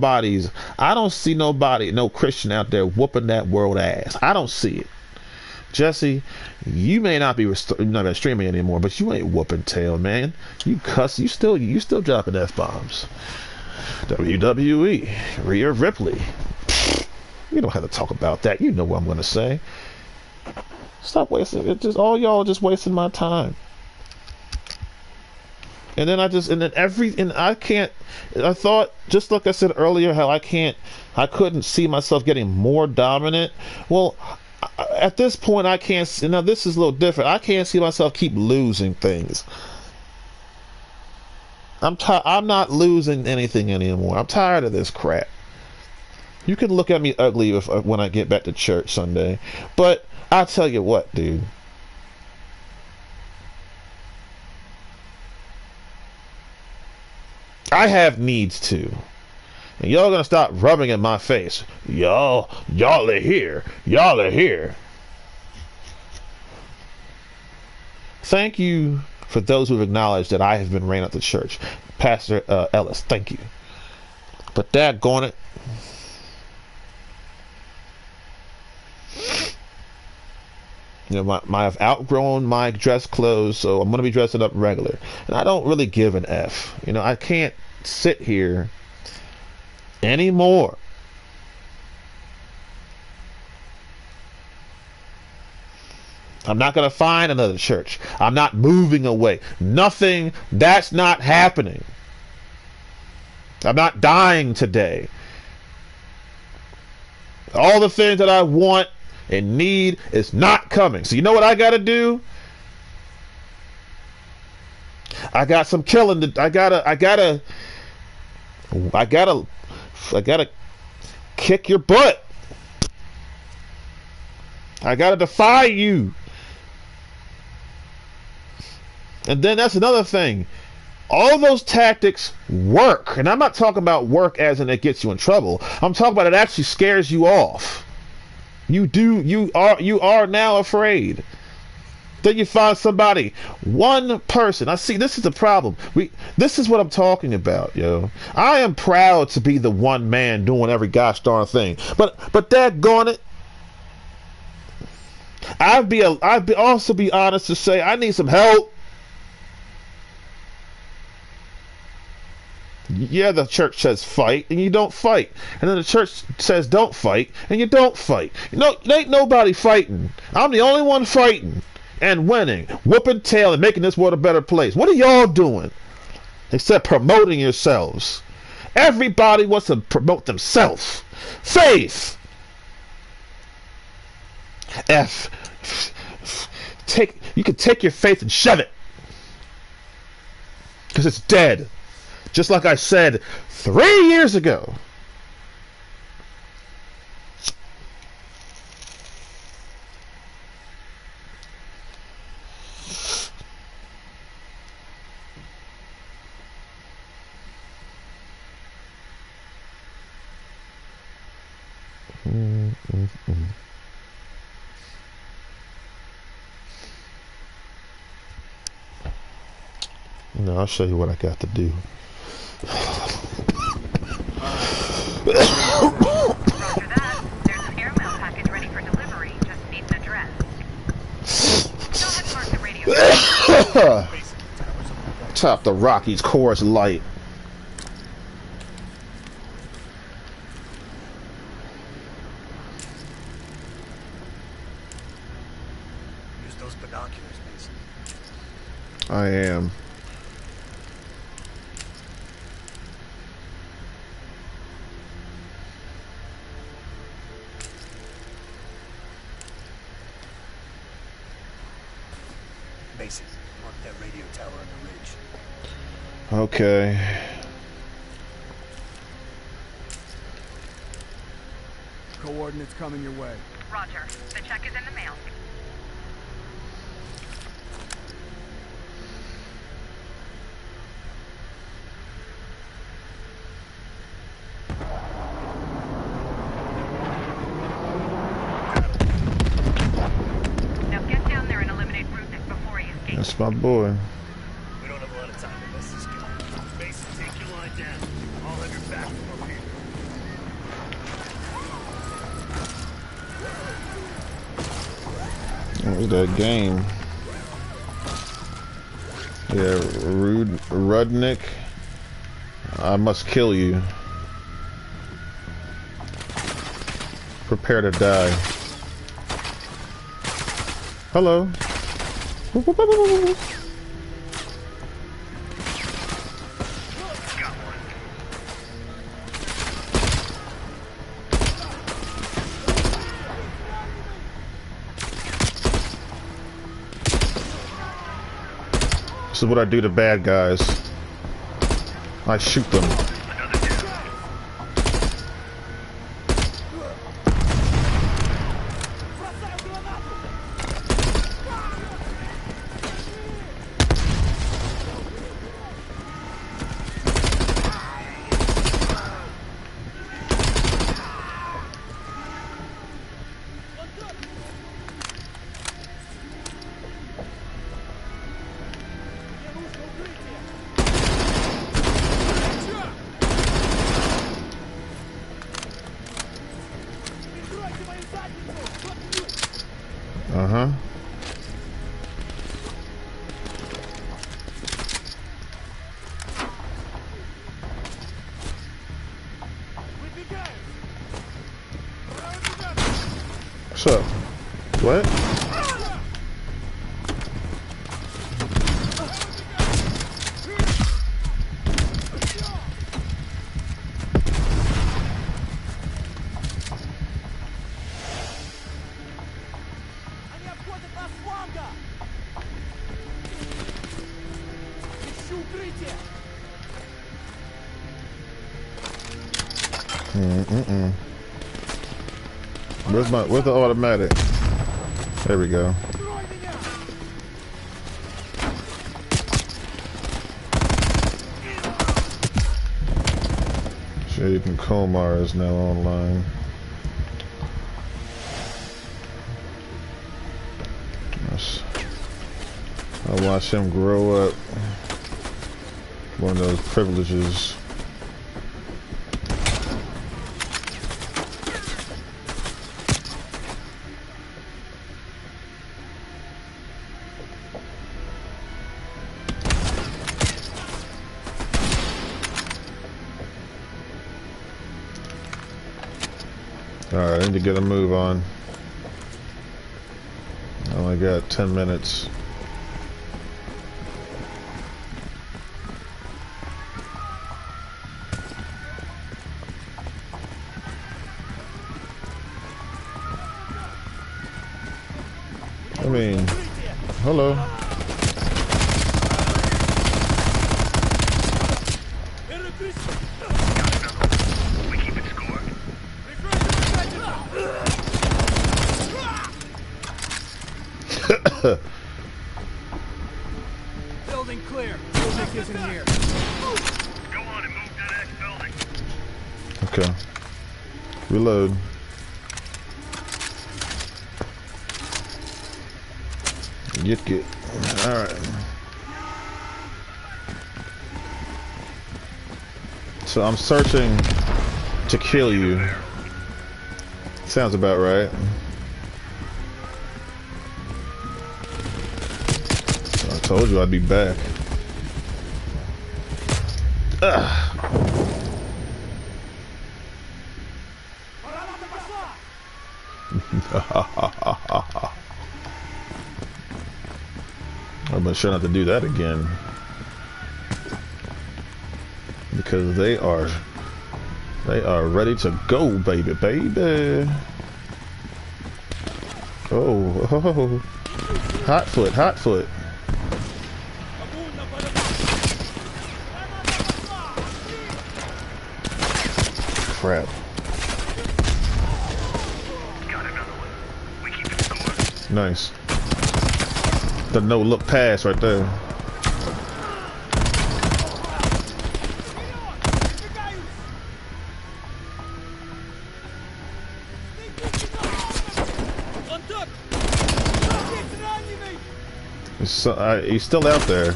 Christian out there whooping that world ass. I don't see it. Jesse, you may not be not streaming anymore, but you ain't whooping tail, man. You cuss. You still dropping F-bombs. WWE, Rhea Ripley. You don't have to talk about that. You know what I'm gonna say. Stop wasting it. Just all y'all just wasting my time. And then I thought, just like I said earlier, how I couldn't see myself getting more dominant. Well, at this point, I can't. Now this is a little different. I can't see myself keep losing things. I'm not losing anything anymore. I'm tired of this crap. You can look at me ugly when I get back to church Sunday, but I tell you what, dude. I have needs too. And y'all gonna stop rubbing in my face. Y'all are here. Y'all are here. Thank you for those who've acknowledged that I have been ran out the church. Pastor Ellis, thank you. But daggone it. You know, I've outgrown my dress clothes, so I'm gonna be dressing up regular. And I don't really give an F. You know, I can't sit here anymore. I'm not gonna find another church. I'm not moving away. Nothing. That's not happening. I'm not dying today. All the things that I want and need is not coming. So you know what I gotta do? I got some killing to, I gotta kick your butt. I gotta defy you. And then that's another thing. All those tactics work. And I'm not talking about work as in it gets you in trouble. I'm talking about it actually scares you off. You are now afraid. Then you find somebody, one person. I see, this is the problem. This is what I'm talking about, yo. I am proud to be the one man doing every gosh darn thing. But daggone it. I'd also be honest to say I need some help. Yeah, the church says fight, and you don't fight. And then the church says don't fight, and you don't fight. No, ain't nobody fighting. I'm the only one fighting and winning, whooping tail and making this world a better place. What are y'all doing? Except promoting yourselves. Everybody wants to promote themselves. Faith. You can take your faith and shove it. Because it's dead. Just like I said 3 years ago. No, I'll show you what I got to do. Roger that. There's an airmail package ready for delivery. Just need an address. Go ahead and mark the radio. Top the Rockies Chorus Light. Use those binoculars, Mason. I am. Mason, mark that radio tower on the ridge. Okay. Coordinates coming your way. Roger. The check is in the mail. Now get down there and eliminate Rudnick before he escapes. That's my boy. We don't have a lot of time to miss this guy. Mason, take your line down. I'll have your back from up here. Who's that game? Yeah, Rudnick. I must kill you. Prepare to die. Hello. This is what I do to bad guys. I shoot them. Uh-huh. What's up? What? Where's the automatic? There we go. Jaden Komar is now online. Yes. I'll watch him grow up. One of those privileges. Alright, I need to get a move on. I only got 10 minutes. I mean, hello. Building clear. Rudnick isn't here. Go on and move to the next building. Okay. Reload. Get. Alright. So I'm searching to kill you. Sounds about right. I told you I'd be back. Ugh. I'm gonna try not to do that again, because they are ready to go, baby. Oh, hot foot. Crap. Got another one. We keep it score. Nice. The no-look pass right there. He's still out there.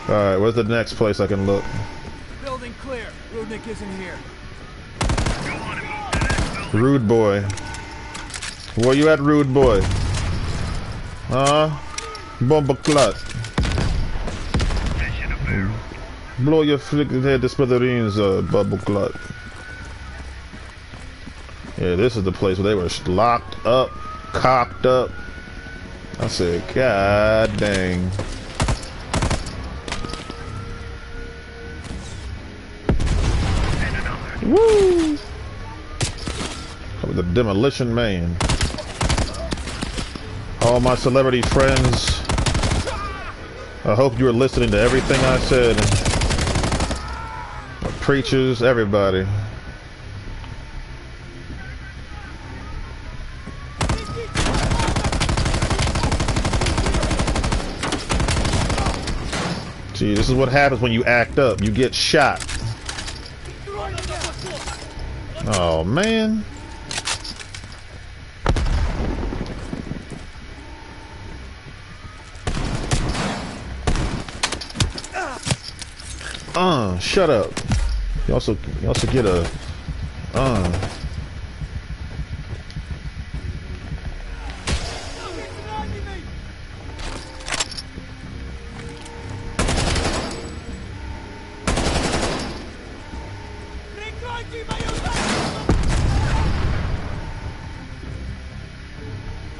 Alright, where's the next place I can look? Building clear. Rudnick isn't here. Rude boy. Where you at, rude boy? Huh? Bomba clot. Mission failed. Blow your flicked head to smithereens, bubble clot. Yeah, this is the place where they were locked up, cocked up. I said, God dang. Woo! I'm the demolition man. All my celebrity friends, I hope you were listening to everything I said. Preachers, everybody. Gee, this is what happens when you act up. You get shot. Oh, man. Shut up. You also get a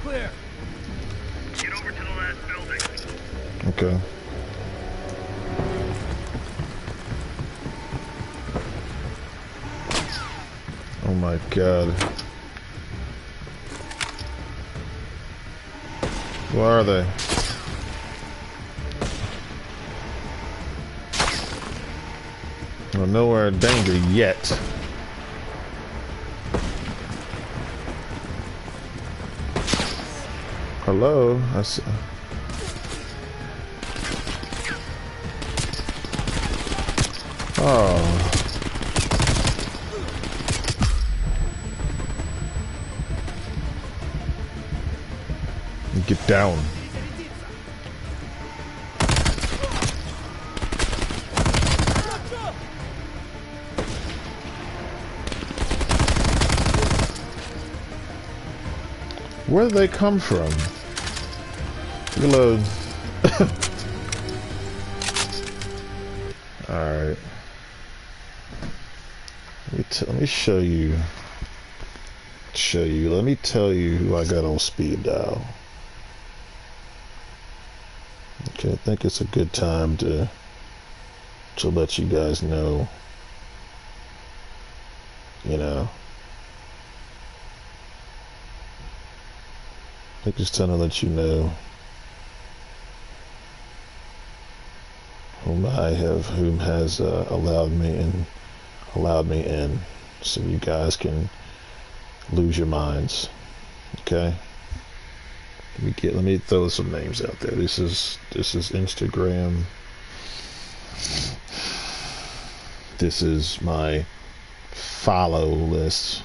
Clear. Get over to the last building. Okay. Oh my God. Where are they? Well, nowhere in danger yet. Hello? I see. Oh. Get down. Where did they come from? Reload. Alright. Let me show you. Let me tell you who I got on speed dial. Okay, I think it's a good time to let you guys know, you know. I think it's time to let you know whom has allowed me in, so you guys can lose your minds. Okay. Let me throw some names out there. This is Instagram. This is my follow list.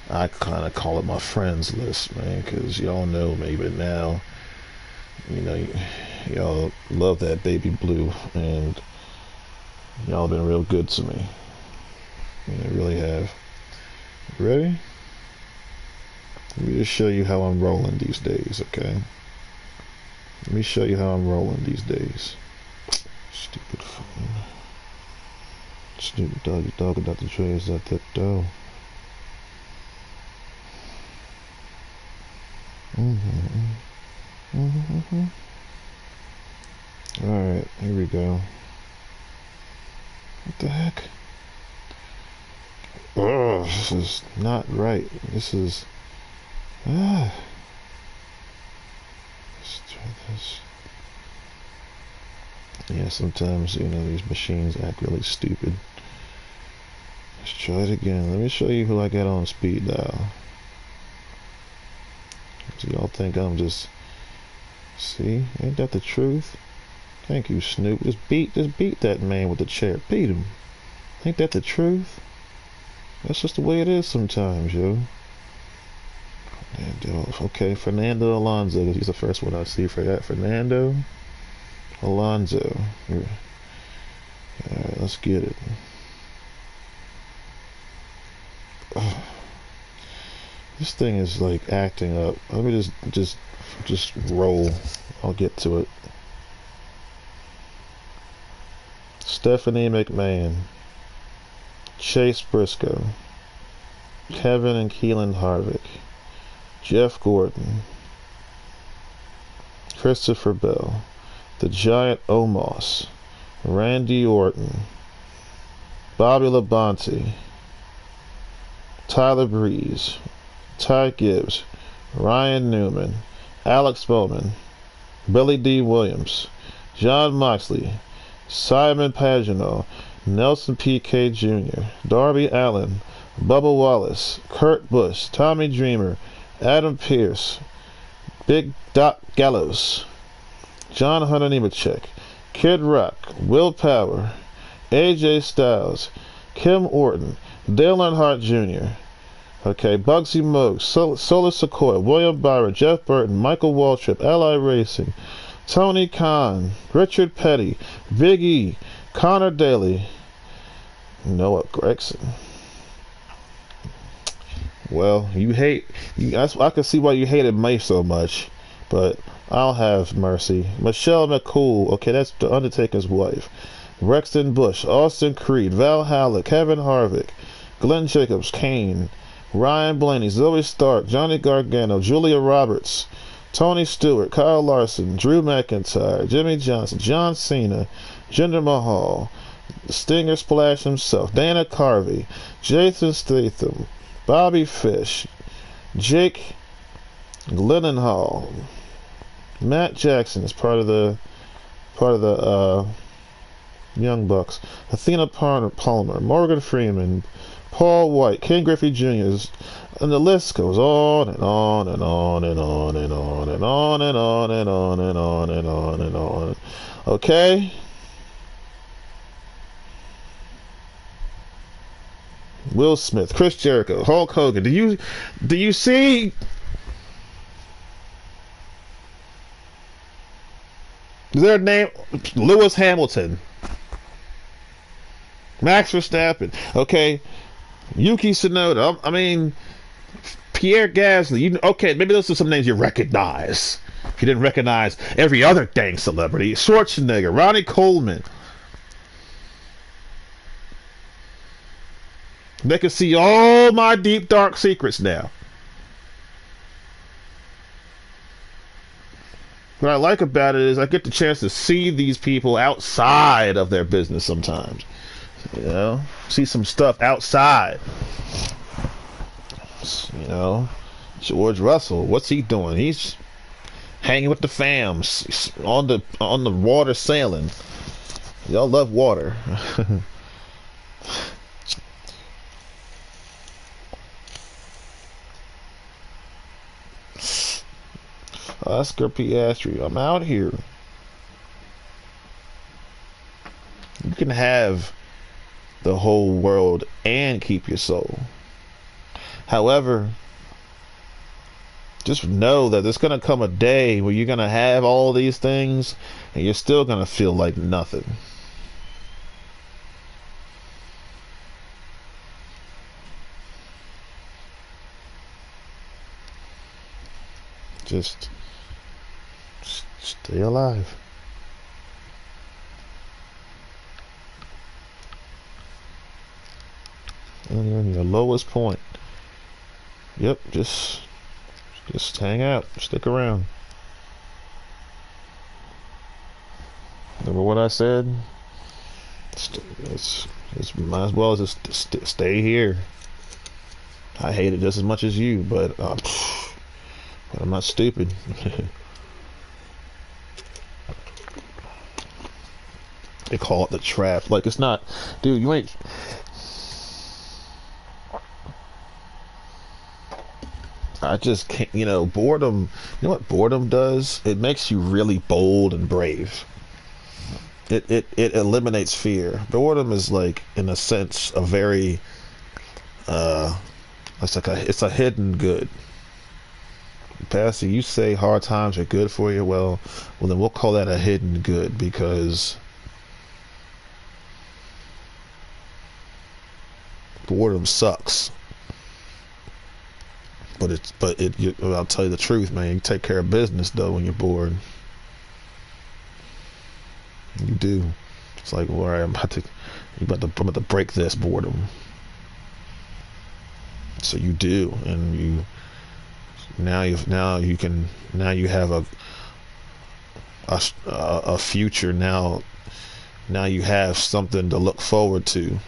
I kind of call it my friends list, man, because y'all know me, but now, you know, y'all love that baby blue, and y'all been real good to me. You really have. You ready? Let me just show you how I'm rolling these days, okay? Let me show you how I'm rolling these days. Stupid phone. Stupid doggy dog about the trays at that door. Alright, here we go. What the heck? Oh, this is not right. This is... Let's try this. Yeah, sometimes, you know, these machines act really stupid. Let's try it again. Let me show you who I got on speed dial. So y'all think I'm just... See? Ain't that the truth? Thank you, Snoop. Just beat that man with the chair. Beat him. Ain't that the truth? That's just the way it is sometimes, yo. Okay, Fernando Alonso. He's the first one I see for that. Fernando Alonso. Alright, let's get it. This thing is like acting up. Let me just roll. I'll get to it. Stephanie McMahon, Chase Briscoe, Kevin and Keelan Harvick, Jeff Gordon, Christopher Bell, the Giant Omos, Randy Orton, Bobby Labonte, Tyler Breeze, Ty Gibbs, Ryan Newman, Alex Bowman, Billy D. Williams, John Moxley, Simon Pagino, Nelson P.K. Jr., Darby Allin, Bubba Wallace, Kurt Busch, Tommy Dreamer, Adam Pearce, Big Doc Gallows, John Hunter Nemechek, Kid Rock, Will Power, AJ Styles, Kim Orton, Dale Earnhardt Jr., okay, Bugsy Moog, Solar Sequoia, William Byron, Jeff Burton, Michael Waltrip, Ally Racing, Tony Khan, Richard Petty, Big E, Connor Daly, Noah Gregson. Well, I can see why you hated May so much, but I'll have mercy. Michelle McCool, okay, that's the Undertaker's wife. Rexton Bush, Austin Creed, Valhalla, Kevin Harvick, Glenn Jacobs, Kane, Ryan Blaney, Zoe Stark, Johnny Gargano, Julia Roberts, Tony Stewart, Kyle Larson, Drew McIntyre, Jimmy Johnson, John Cena, Jinder Mahal, Stinger Splash himself, Dana Carvey, Jason Statham, Bobby Fish, Jake Gyllenhaal, Matt Jackson is part of the Young Bucks, Athena Palmer, Morgan Freeman, Paul White, Ken Griffey Jr., and the list goes on and on and on and on and on and on and on and on and on and on and on. Okay? Will Smith, Chris Jericho, Hulk Hogan. Do you see their name? Lewis Hamilton, Max Verstappen. Okay, Yuki Tsunoda. I mean, Pierre Gasly. Okay, maybe those are some names you recognize. If you didn't recognize every other dang celebrity, Schwarzenegger, Ronnie Coleman. They can see all my deep, dark secrets now. What I like about it is I get the chance to see these people outside of their business sometimes. You know, see some stuff outside. You know, George Russell, what's he doing? He's hanging with the fams on the water sailing. Y'all love water. Oscar Piastri, I'm out here. You can have the whole world and keep your soul. However, just know that there's going to come a day where you're going to have all these things and you're still going to feel like nothing. Just stay alive. And you're in your lowest point. Yep, just hang out. Stick around. Remember what I said? It's might as well just stay here. I hate it just as much as you, but I'm not stupid. They call it the trap. Like, it's not, dude, you ain't. I just can't, boredom. You know what boredom does? It makes you really bold and brave. It eliminates fear. Boredom is, like, in a sense, a very, it's a hidden good. Pastor, you say hard times are good for you. Well, then we'll call that a hidden good, because boredom sucks. I'll tell you the truth, man. You take care of business though when you're bored. You do. It's like, well, all right, I'm about to break this boredom. So you do, and now you have a future. Now you have something to look forward to.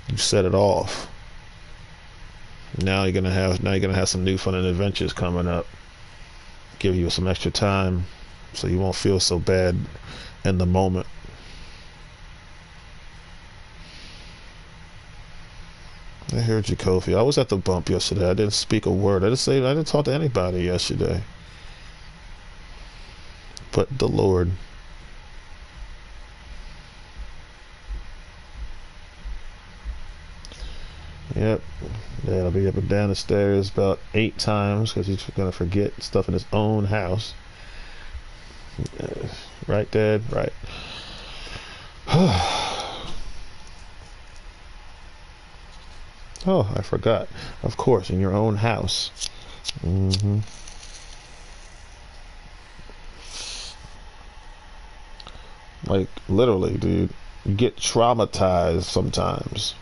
You set it off. Now you're gonna have some new fun and adventures coming up. Give you some extra time so you won't feel so bad in the moment. I heard you, Kofi. I was at the bump yesterday. I didn't speak a word. I didn't talk to anybody yesterday. But the Lord. Yep. Yeah, I'll be up and down the stairs about 8 times because he's gonna forget stuff in his own house. Right, Dad? Right. Oh, I forgot. Of course, in your own house. Like, literally, dude. You get traumatized sometimes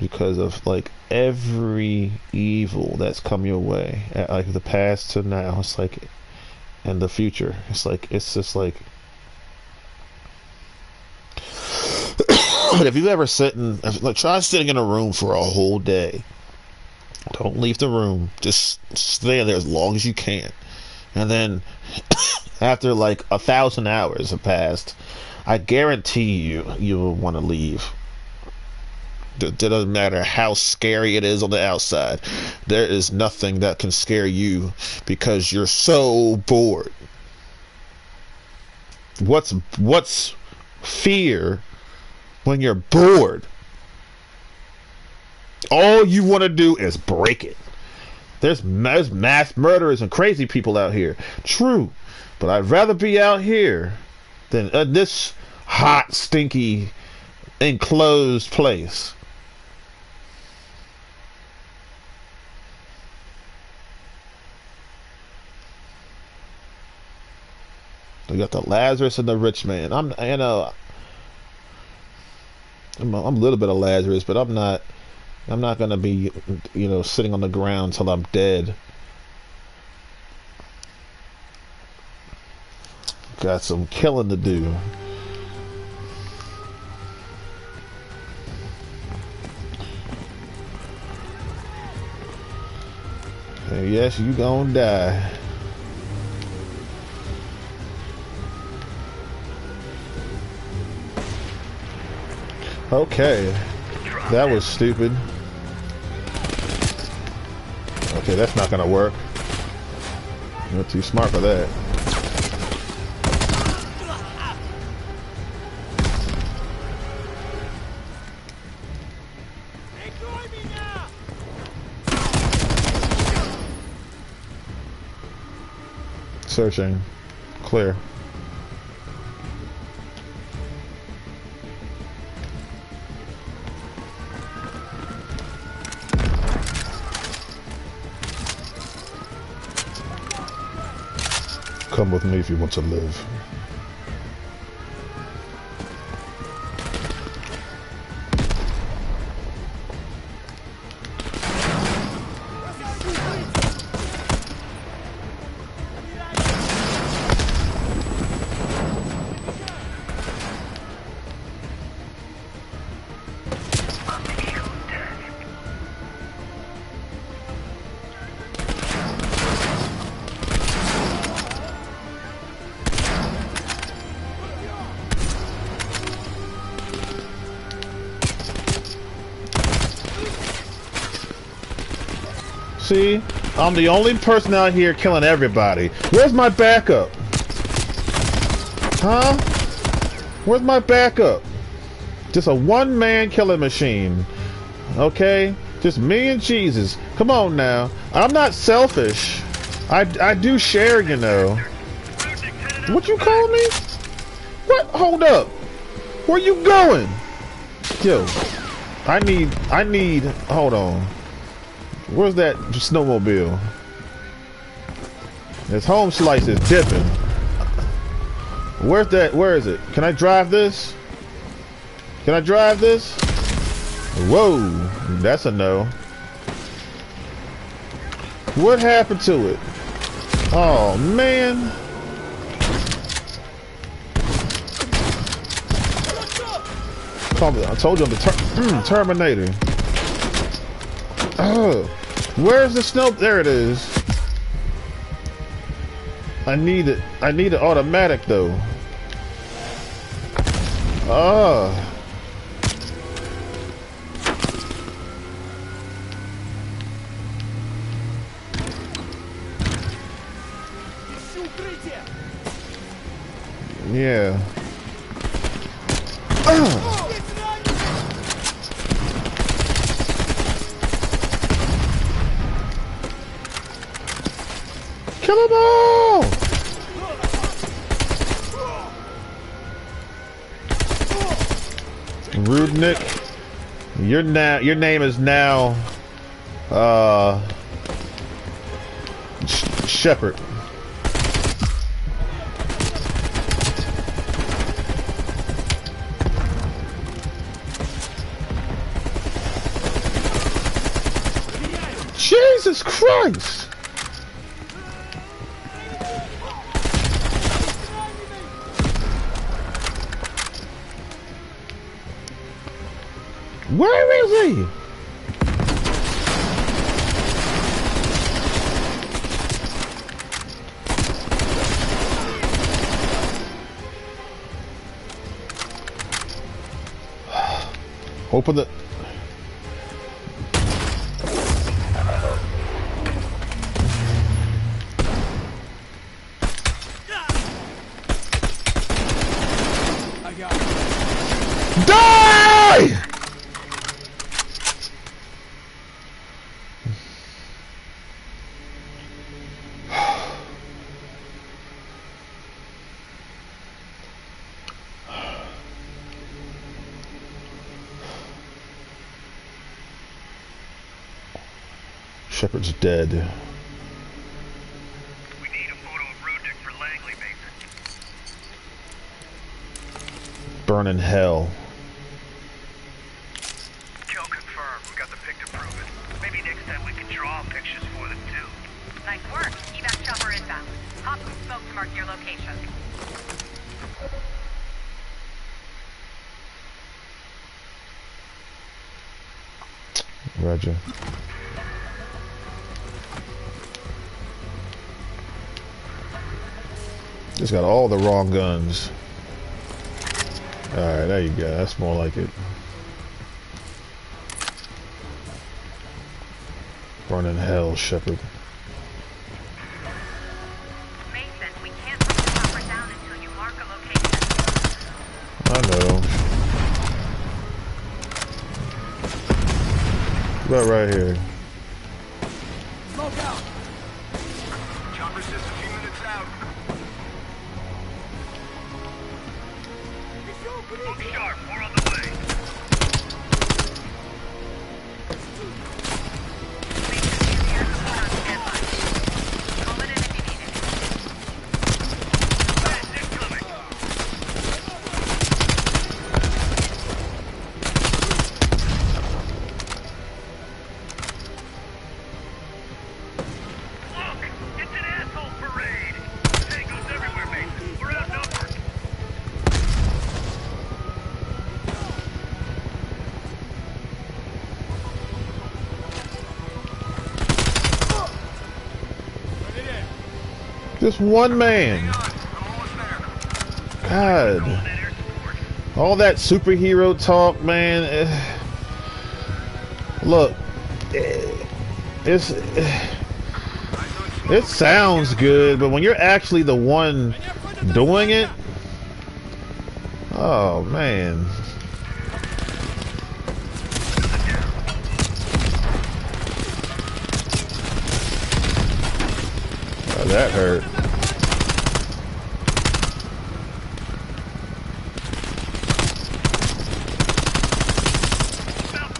because of, like, every evil that's come your way. Like, the past to now. It's like, and the future. It's just like... But if you've ever try sitting in a room for a whole day. Don't leave the room. Just stay there as long as you can. And then after like 1,000 hours have passed, I guarantee you'll want to leave. It doesn't matter how scary it is on the outside. There is nothing that can scare you because you're so bored. What's fear? When you're bored, all you want to do is break it. There's mass murderers and crazy people out here. True, but I'd rather be out here than this hot, stinky, enclosed place. We got the Lazarus and the rich man. I'm a little bit of Lazarus, but I'm not gonna be, sitting on the ground till I'm dead. Got some killing to do. And yes, you gonna die. Okay, that was stupid. Okay, that's not gonna work. You're too smart for that. Searching. Clear. Come with me if you want to live. See, I'm the only person out here killing everybody. Where's my backup? Huh? Where's my backup? Just a one-man killing machine. Okay? Just me and Jesus. Come on now. I'm not selfish. I do share, you know. What you call me? What? Hold up. Where you going? Yo. I need, hold on. Where's that snowmobile? This home slice is dipping. Where's that, where is it? Can I drive this? Can I drive this? Whoa, that's a no. What happened to it? Oh man. I told you I'm the Terminator. Where's the snow? There it is. I need it. I need it automatic though. Yeah. Kill them all! Rudnick, your name is now Shepard. Jesus Christ! Where is he? Open the... Die! Shepard's dead. We need a photo of Rudnick for Langley, Mason. Burn in hell. Kill confirmed. We got the pic to prove it. Maybe next time we can draw pictures for them too. Nice work. Evac chopper inbound. Hopkins spoke to mark your location. Roger. Just got all the wrong guns. Alright, there you go. That's more like it. Burn in hell, Shepard. Mason, we can't put the chopper down until you mark a location. I know. About right here. Smoke out. Chopper's just a few minutes out. Look sharp. More on the way. Mason, the air support on standby. Call it in if you need it. Fast incoming. Look, it's an asshole parade. Tangos everywhere, Mason. We're outnumbered. Just one man. I'm almost there. God. That air support. All that superhero talk, man. Look. It sounds good, but when you're actually the one doing it, oh man. Oh, that hurt. About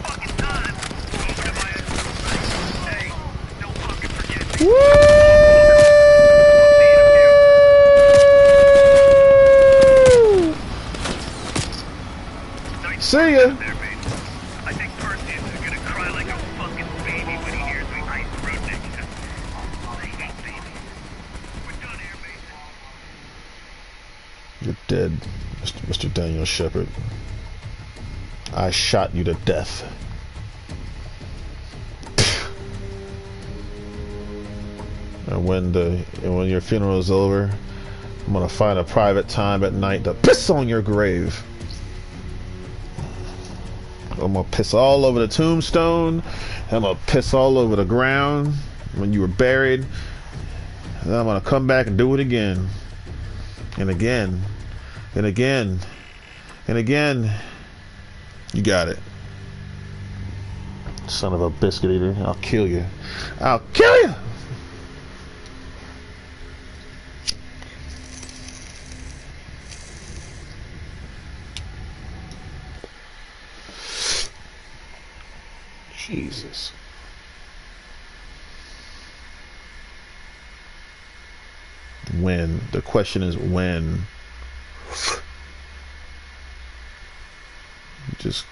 See ya. There, mate. I think Perseus is gonna cry like a fucking baby when he hears we ice Rudnick. I hate babies. We're done here, Mason. You're dead, Mr. Daniel Shepard. I shot you to death. And when your funeral is over, I'm gonna find a private time at night to piss on your grave. I'm gonna piss all over the tombstone. I'm gonna piss all over the ground when you were buried. And I'm gonna come back and do it again. And again. And again. And again. You got it. Son of a biscuit eater. I'll kill you. I'll kill you! Jesus. When? The question is when. Just,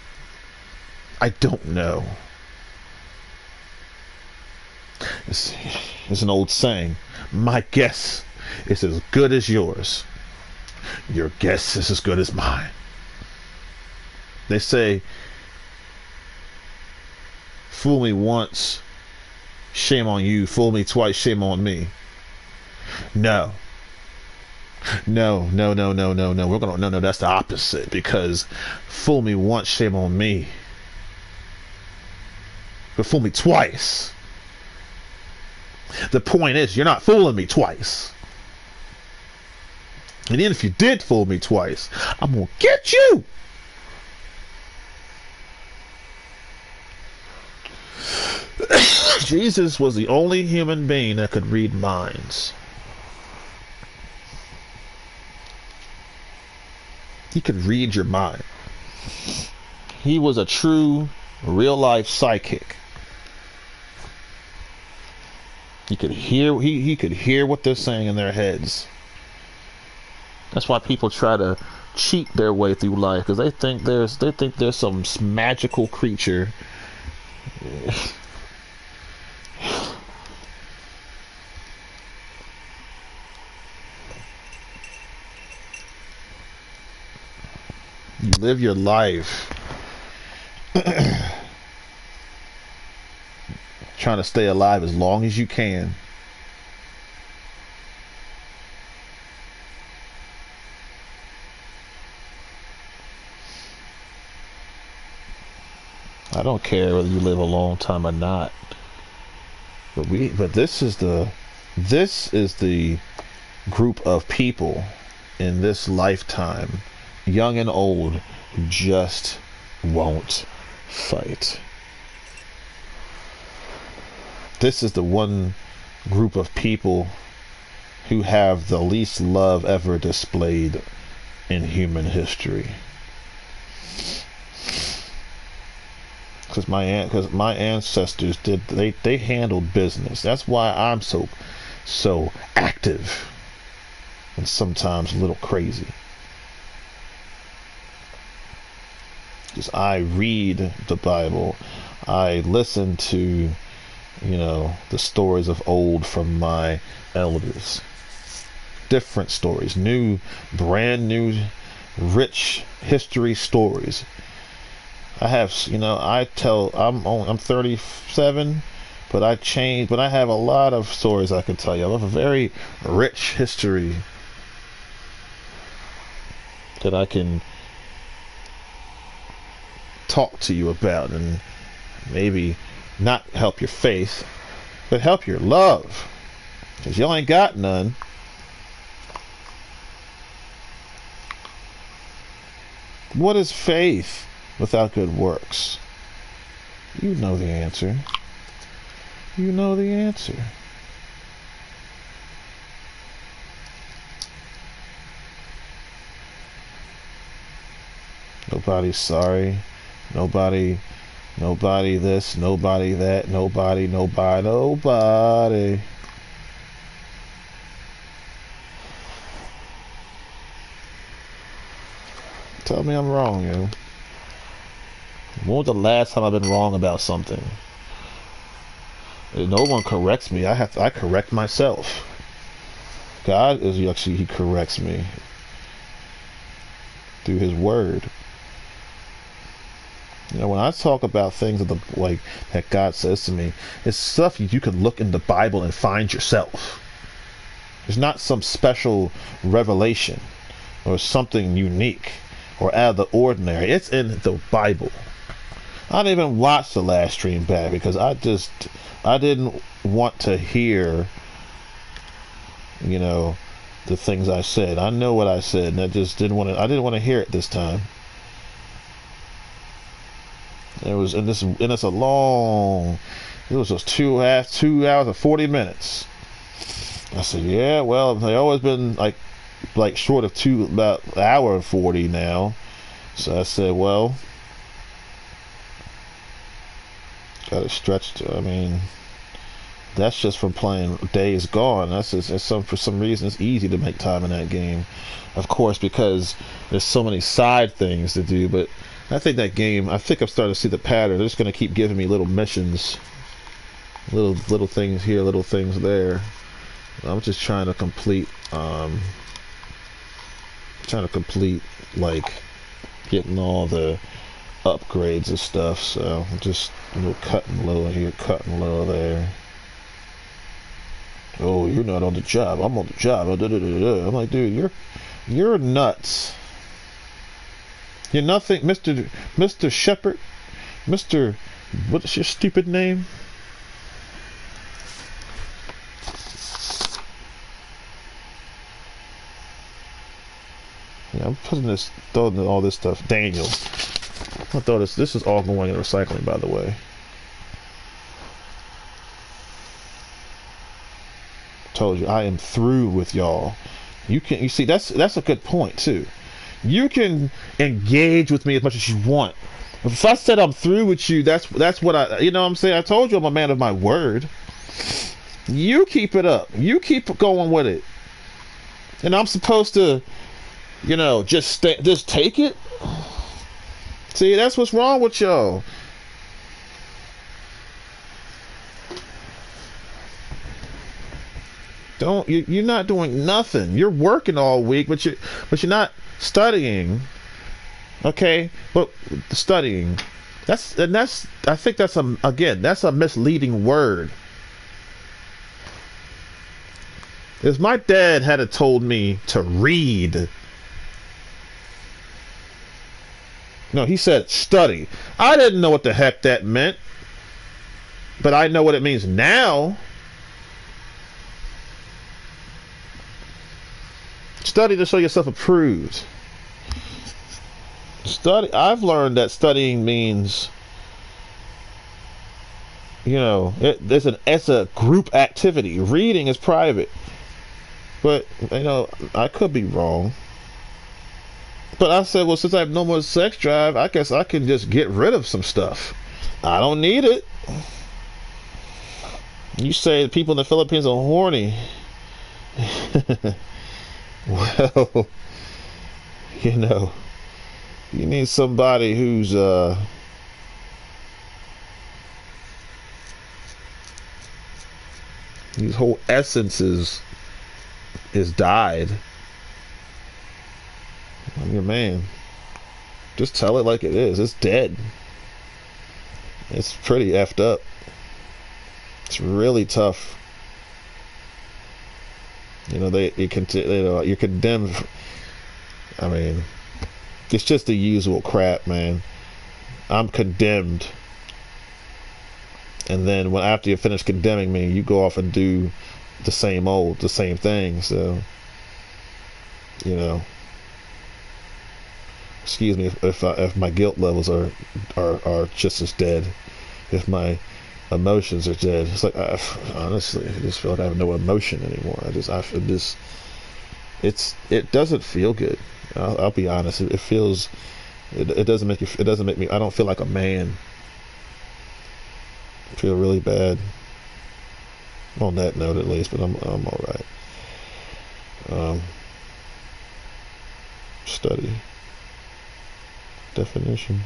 I don't know. It's an old saying. My guess is as good as yours. Your guess is as good as mine. They say, fool me once, shame on you. Fool me twice, shame on me. No. No. We're gonna no. That's the opposite. Because fool me once, shame on me. But fool me twice. The point is, you're not fooling me twice. And then if you did fool me twice, I'm gonna get you. Jesus was the only human being that could read minds. He could read your mind. He was a true, real-life psychic. He could hear. He could hear what they're saying in their heads. That's why people try to cheat their way through life, because they think there's some magical creature. You live your life trying to stay alive as long as you can. I don't care whether you live a long time or not. But this is the group of people in this lifetime, young and old, who just won't fight. This is the one group of people who have the least love ever displayed in human history. Because my ancestors they handled business. That's why I'm so active and sometimes a little crazy. Because I read the Bible, I listen to, the stories of old from my elders. Different stories, brand new, rich history stories. I have, I'm 37, but I have a lot of stories I can tell you. I have a very rich history that I can talk to you about, and maybe not help your faith, but help your love, because y'all ain't got none. What is faith without good works? You know the answer. You know the answer. Nobody's sorry. Nobody this, nobody that, nobody. Tell me I'm wrong, yo. When was the last time I've been wrong about something? If no one corrects me, I correct myself. God is actually, he corrects me through his word. You know, when I talk about things that God says to me, it's stuff you can look in the Bible and find yourself. It's not some special revelation or something unique or out of the ordinary. It's in the Bible. I didn't even watch the last stream back because I didn't want to hear, you know, the things I said. I know what I said, and I didn't want to hear it this time. It was it's a long. It was just 2 hours and 40 minutes. I said, yeah, well, they always been like short of about an hour and 40 now. So I said, well, got it stretched. I mean, that's just from playing Days Gone. That's just for some reason it's easy to make time in that game. Of course, because there's so many side things to do. But I think that game, I think I'm starting to see the pattern. They're just going to keep giving me little missions, little things here, little things there. I'm just trying to complete, like getting all the upgrades and stuff. So I'm just cutting low here, cutting low there. Oh, you're not on the job. I'm on the job. I'm like, dude, you're nuts. You're nothing, Mr. Shepherd, what's your stupid name? Yeah, I'm throwing all this stuff. Daniel. I thought this is all going in recycling, by the way. Told you, I am through with y'all. You see, that's a good point too. You can engage with me as much as you want. If I said I'm through with you, that's what you know what I'm saying? I told you I'm a man of my word. You keep it up. You keep going with it. And I'm supposed to, you know, just take it? See, that's what's wrong with y'all. You're not doing nothing. You're working all week, but you're not studying. Okay? But studying. I think that's a misleading word. If my dad had told me to read. No, he said study. I didn't know what the heck that meant. But I know what it means now. Study to show yourself approved. Study. I've learned that studying means, you know, it's a group activity. Reading is private. But, you know, I could be wrong. But I said, well, since I have no more sex drive, I guess I can just get rid of some stuff. I don't need it. You say the people in the Philippines are horny. Well, you know, you need somebody who's his whole essence is died. I'm your man. Just tell it like it is. It's dead. It's pretty effed up. It's really tough. You know, you're condemned. I mean, it's just the usual crap, man. I'm condemned. And then after you finish condemning me, you go off and do the same thing. So, you know, excuse me if my guilt levels are just as dead. If my emotions are dead. It's like, honestly, I just feel like I have no emotion anymore. It doesn't feel good. I'll be honest. It doesn't make me, I don't feel like a man. I feel really bad. On that note, at least, but I'm all right. Study. Definition.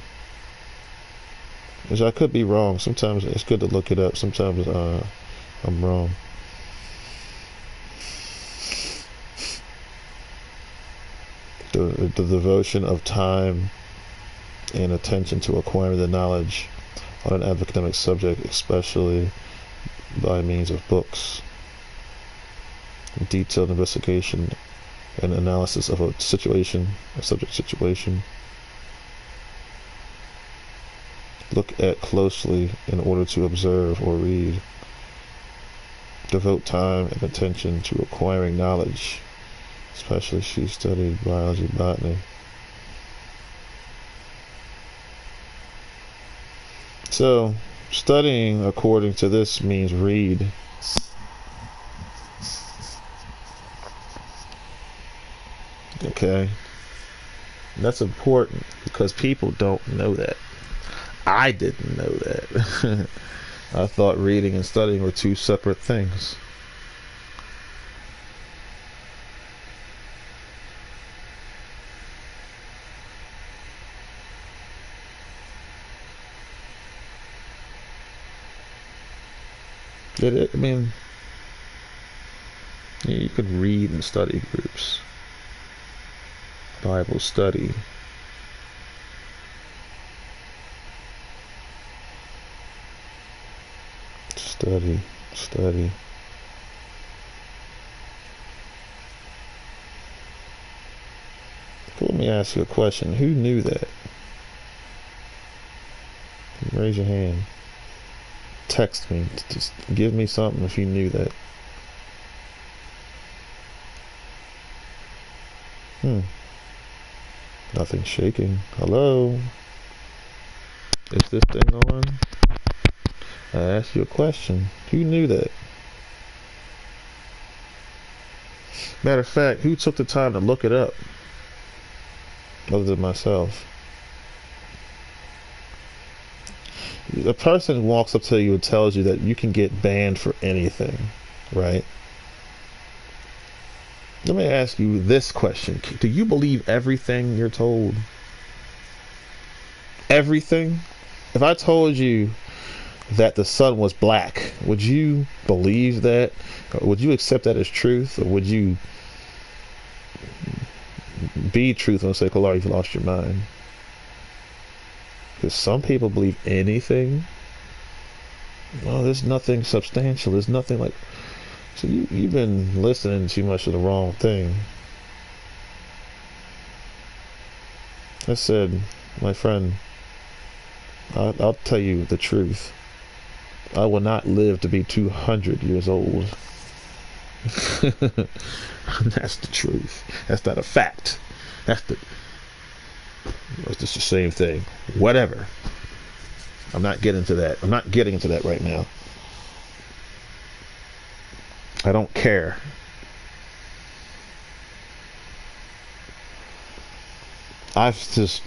Which I could be wrong. Sometimes it's good to look it up. Sometimes I'm wrong. The devotion of time and attention to acquiring the knowledge on an academic subject, especially by means of books, detailed investigation and analysis of a situation, a subject situation. Look at closely in order to observe or read. Devote time and attention to acquiring knowledge, especially she studied biology, botany. So, studying according to this means read. Okay? That's important because people don't know that. I didn't know that. I thought reading and studying were two separate things. I mean, you could read and study groups. Bible study. Study. Let me ask you a question. Who knew that? Raise your hand. Text me. Just give me something if you knew that. Nothing shaking. Hello? Is this thing on? I asked you a question. Who knew that? Matter of fact, who took the time to look it up? Other than myself. A person walks up to you and tells you that you can get banned for anything, right? Let me ask you this question. Do you believe everything you're told? Everything? If I told you that the sun was black, would you believe that? Or would you accept that as truth? Or would you be truthful and say, Kalar, you've lost your mind? Because some people believe anything. Well, there's nothing substantial. There's nothing like... So you've been listening too much to the wrong thing. I said, my friend, I'll tell you the truth. I will not live to be 200 years old. That's the truth. That's not a fact. It's just the same thing. Whatever. I'm not getting into that. I'm not getting into that right now. I don't care. I've just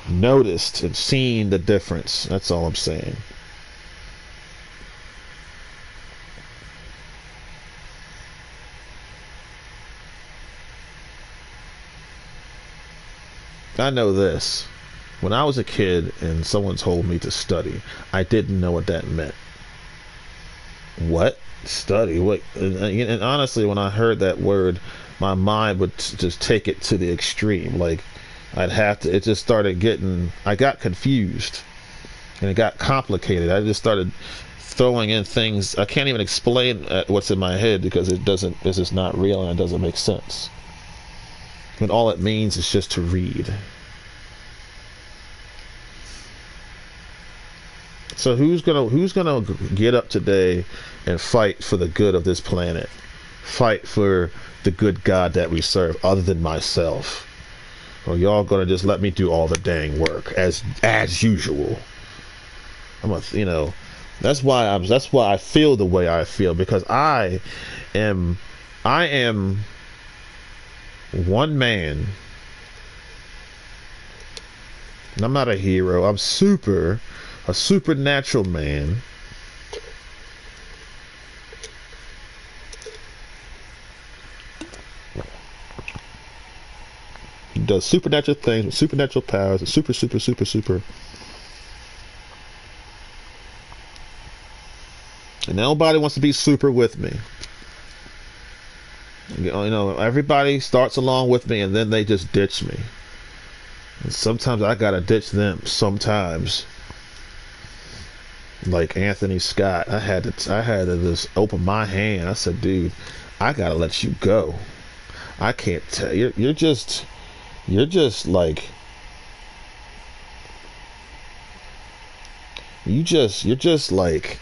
noticed and seen the difference. That's all I'm saying. I know this. When I was a kid and someone told me to study, I didn't know what that meant. What? Study? What? And honestly, when I heard that word, my mind would just take it to the extreme. Like, I'd have to, it just started getting, I got confused. And it got complicated. I just started throwing in things. I can't even explain what's in my head because it's just not real and it doesn't make sense. And all it means is just to read. So who's gonna get up today and fight for the good of this planet? Fight for the good God that we serve, other than myself? Or y'all gonna just let me do all the dang work as usual? That's why I feel the way I feel, because I am one man. And I'm not a hero. I'm a supernatural man. He does supernatural things with supernatural powers and super. Nobody wants to be super with me. You know, everybody starts along with me and then they just ditch me. And sometimes I gotta ditch them. Sometimes, like Anthony Scott, I had to just open my hand. I said, dude, I gotta let you go. I can't tell you. You're just like, you're just like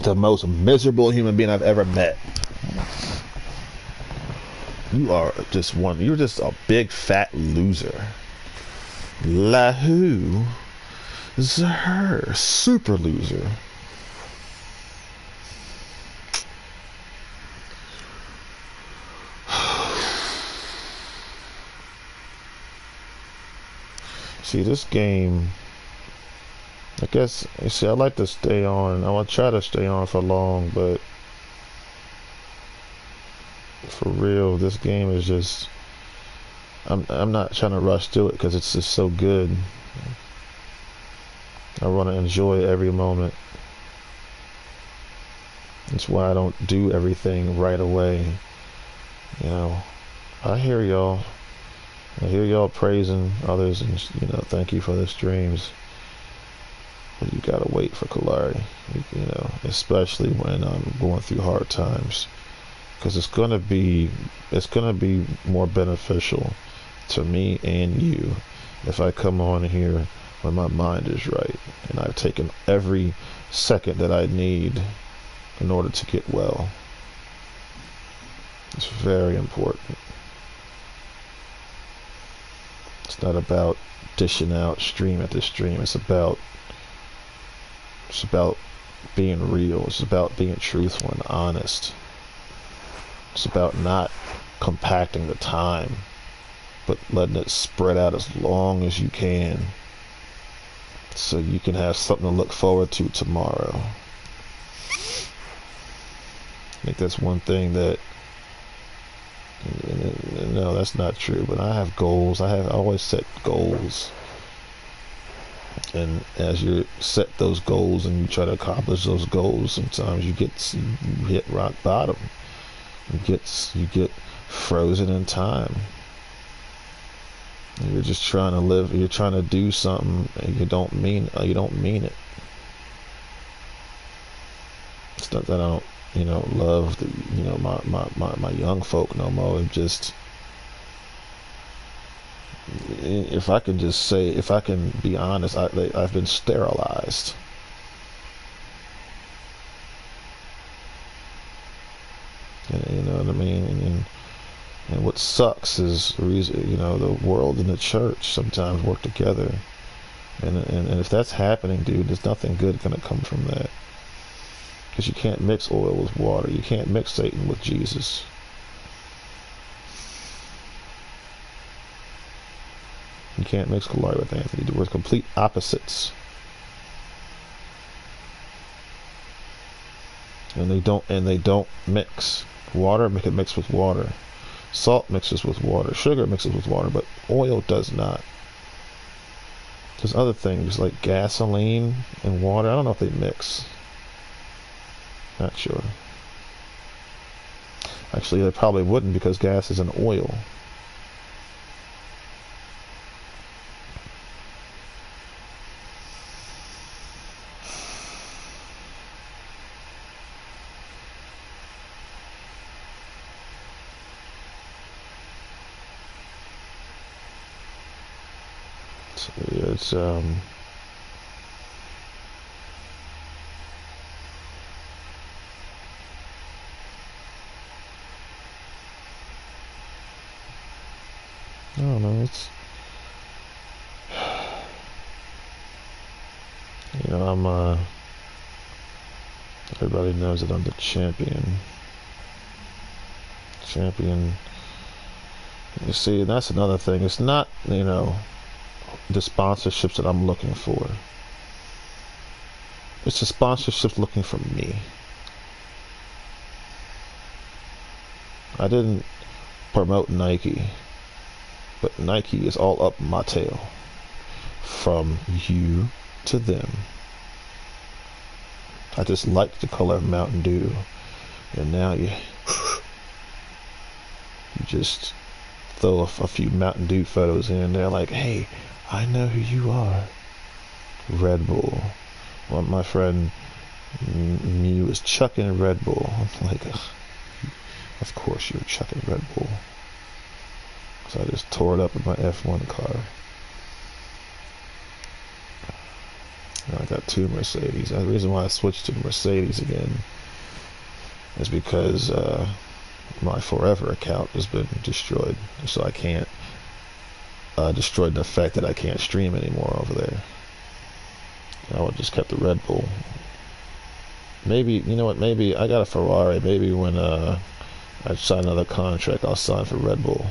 the most miserable human being I've ever met. You're just a big fat loser. Lahu Zahir, super loser. See, this game, I guess, you see, I like to stay on. I want to try to stay on for long, but for real, this game is just, I'm not trying to rush through it because it's just so good. I want to enjoy every moment. That's why I don't do everything right away. You know, I hear y'all. I hear y'all praising others, and you know, thank you for the streams. But you gotta wait for Kalari, you know, especially when I'm going through hard times, because it's gonna be more beneficial to me and you if I come on here when my mind is right and I've taken every second that I need in order to get well. It's very important. It's not about dishing out stream after stream. It's about being real. It's about being truthful and honest. It's about not compacting the time, but letting it spread out as long as you can, so you can have something to look forward to tomorrow. I think that's one thing that, no, that's not true, but I have goals. I always set goals, and as you set those goals and you try to accomplish those goals, sometimes you hit rock bottom. You get frozen in time. You're just trying to live. You're trying to do something, and you don't mean it. It's not that I don't, you know, love the, you know, my young folk no more. It just, if I can just say, if I can be honest, I've been sterilized. You know what I mean? And what sucks is, you know, the world and the church sometimes work together. And if that's happening, dude, there's nothing good gonna come from that. Because you can't mix oil with water. You can't mix Satan with Jesus. You can't mix Kalari with Anthony. We're complete opposites. And they don't mix. Water can mix with water. Salt mixes with water. Sugar mixes with water, but oil does not. There's other things like gasoline and water. I don't know if they mix. Not sure. Actually, they probably wouldn't, because gas is an oil. It's I don't know, it's, you know, I'm everybody knows that I'm the champion. You see, that's another thing. It's not, you know, the sponsorships that I'm looking for. It's the sponsorships looking for me. I didn't promote Nike, but Nike is all up my tail. From you to them. I just liked the color of Mountain Dew. And now you just throw a few Mountain Dew photos in there like, hey, I know who you are. Red Bull. Well, my friend Mew was chucking Red Bull. I'm like, ugh, of course you're chucking Red Bull. So I just tore it up in my F1 car. Now I got 2 Mercedes. The reason why I switched to Mercedes again is because my Forever account has been destroyed. So I can't destroyed the fact that I can't stream anymore over there. I would just kept the Red Bull. Maybe, you know what, maybe I got a Ferrari. Maybe when I sign another contract, I'll sign for Red Bull.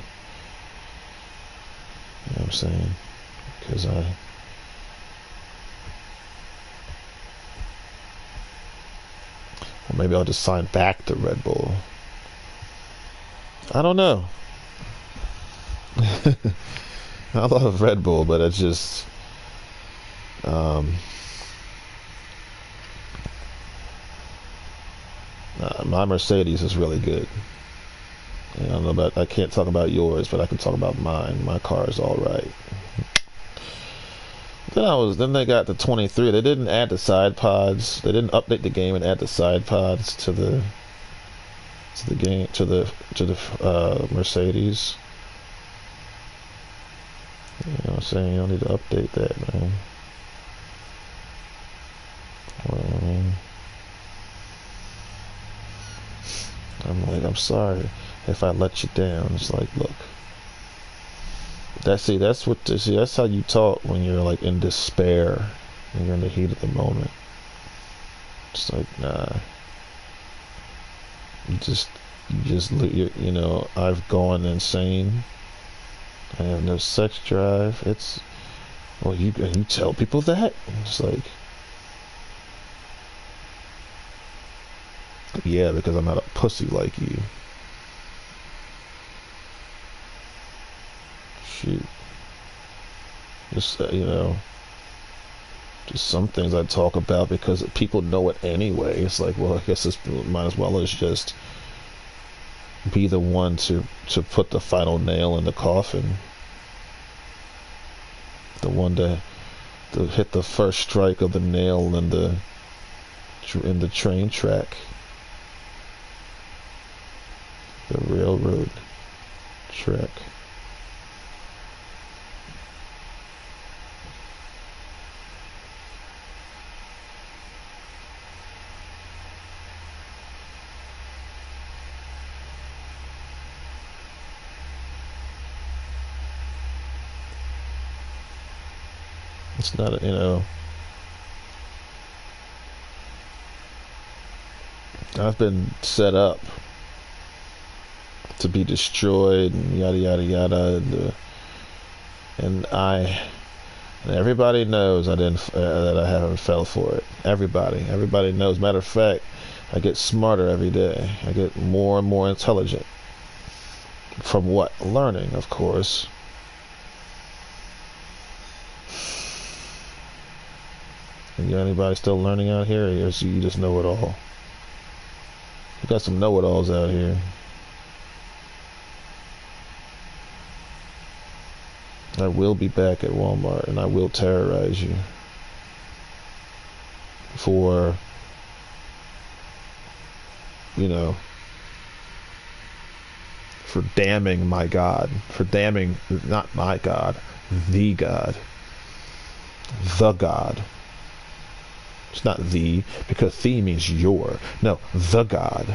You know what I'm saying? Because or maybe I'll just sign back to Red Bull. I don't know. I love Red Bull, but it's just my Mercedes is really good. I don't know about, I can't talk about yours, but I can talk about mine. My car is all right. Then they got the 23. They didn't add the side pods. They didn't update the game and add the side pods to the game, to the Mercedes. You know what I'm saying? You don't need to update that, man. Well, I mean, I'm like, I'm sorry if I let you down. It's like, look, that's how you talk when you're like in despair and you're in the heat of the moment. It's like, nah, you know, I've gone insane. I have no sex drive. It's, well, you tell people that? It's like, yeah, because I'm not a pussy like you. Shoot. Just, you know, just some things I talk about because people know it anyway. It's like, well, I guess this might as well as just be the one to put the final nail in the coffin. The one to hit the first strike of the nail in the train track. The railroad track. It's not, you know, I've been set up to be destroyed and yada yada yada, and everybody knows I didn't that I haven't fell for it. Everybody knows. Matter of fact, I get smarter every day. I get more and more intelligent. From what? Learning, of course. And you anybody still learning out here, or you just know it all? We got some know-it-alls out here. I will be back at Walmart, and I will terrorize you for, you know, for damning my God, for damning not my God, the God, the God. It's not the, because the means your. No, the God.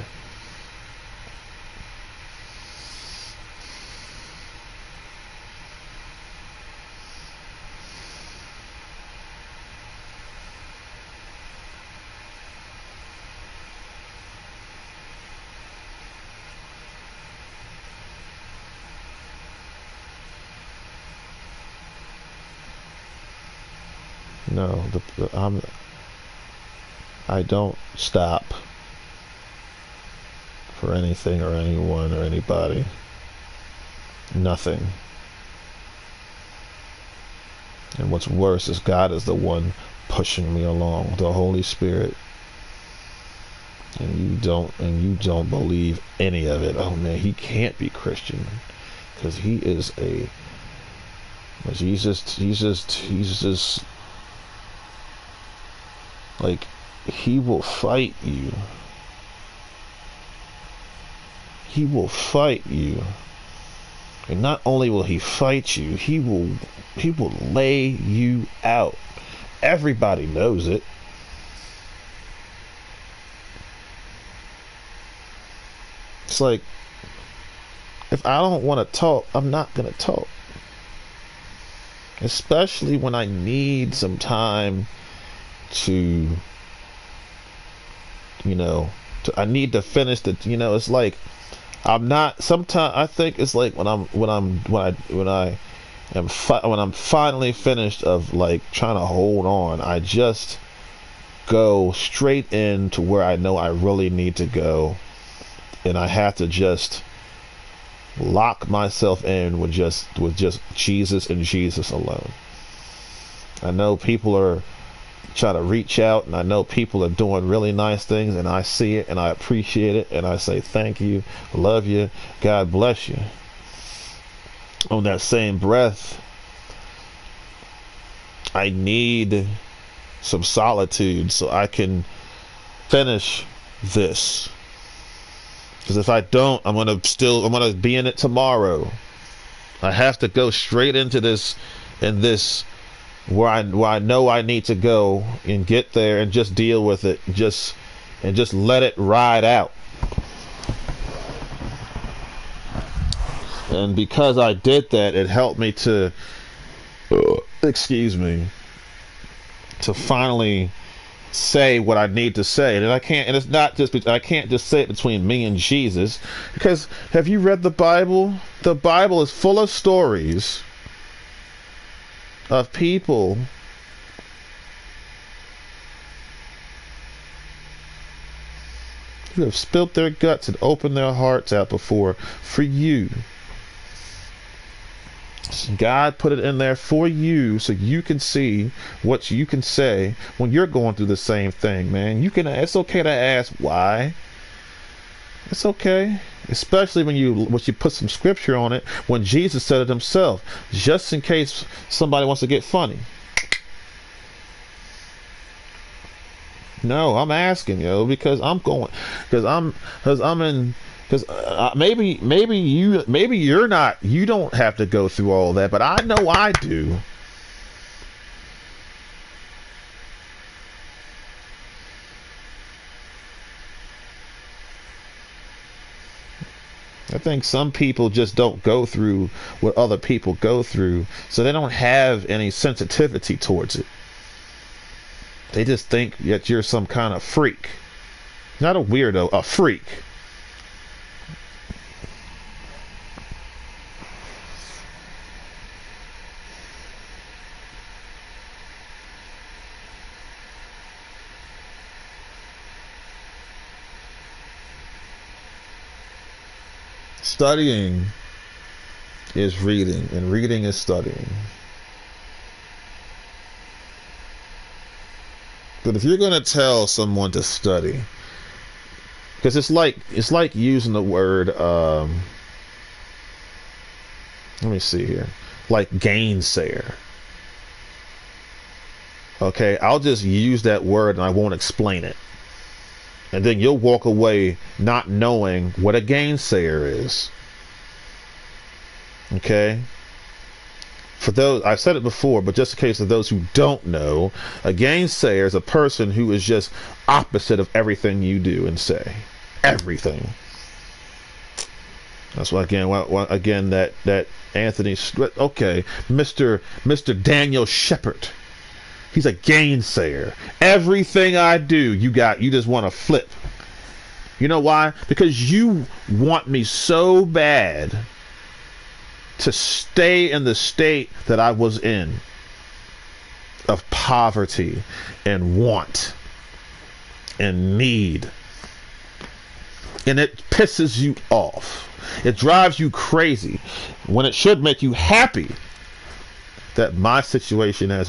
No, I don't stop for anything or anyone or anybody. Nothing. And what's worse is God is the one pushing me along. The Holy Spirit and you don't believe any of it. Oh man, he can't be Christian because he is a he's just like, he will fight you. He will fight you. And not only will he fight you, he will lay you out. Everybody knows it. It's like, if I don't want to talk, I'm not going to talk. Especially when I need some time to, I need to finish the, it's like, I'm not, sometimes I think it's like when I am finally finished of like trying to hold on, I just go straight into where I know I really need to go, and I have to just lock myself in with just Jesus and Jesus alone. I know people are trying to reach out, and I know people are doing really nice things, and I see it and I appreciate it, and I say thank you, love you, God bless you. On that same breath, I need some solitude so I can finish this, because if I don't, I'm gonna be in it tomorrow. I have to go straight into this where I know I need to go and get there and just deal with it, and just let it ride out. And because I did that, it helped me to to finally say what I need to say. And I can't just say it between me and Jesus, because have you read the Bible? The Bible is full of stories of people who have spilt their guts and opened their hearts out before for you. God put it in there for you so you can see what you can say when you're going through the same thing, man. It's okay to ask why. It's okay. Especially when you put some scripture on it, when Jesus said it himself, just in case somebody wants to get funny. No, I'm asking, because maybe you don't have to go through all that, but I know I do. I think some people just don't go through what other people go through, so they don't have any sensitivity towards it. They just think that you're some kind of freak. Not a weirdo, a freak. Studying is reading, and reading is studying. But if you're going to tell someone to study, because it's like using the word, let me see here, like gainsayer. Okay, I'll just use that word and I won't explain it. And then you'll walk away not knowing what a gainsayer is. Okay? For those, I've said it before, but just in case of those who don't know, a gainsayer is a person who is just opposite of everything you do and say. Everything. That's why again that Anthony, okay, Mr. Daniel Shepard. He's a gainsayer. Everything I do, you just want to flip. You know why? Because you want me so bad to stay in the state that I was in, of poverty and want and need. And it pisses you off. It drives you crazy when it should make you happy that my situation has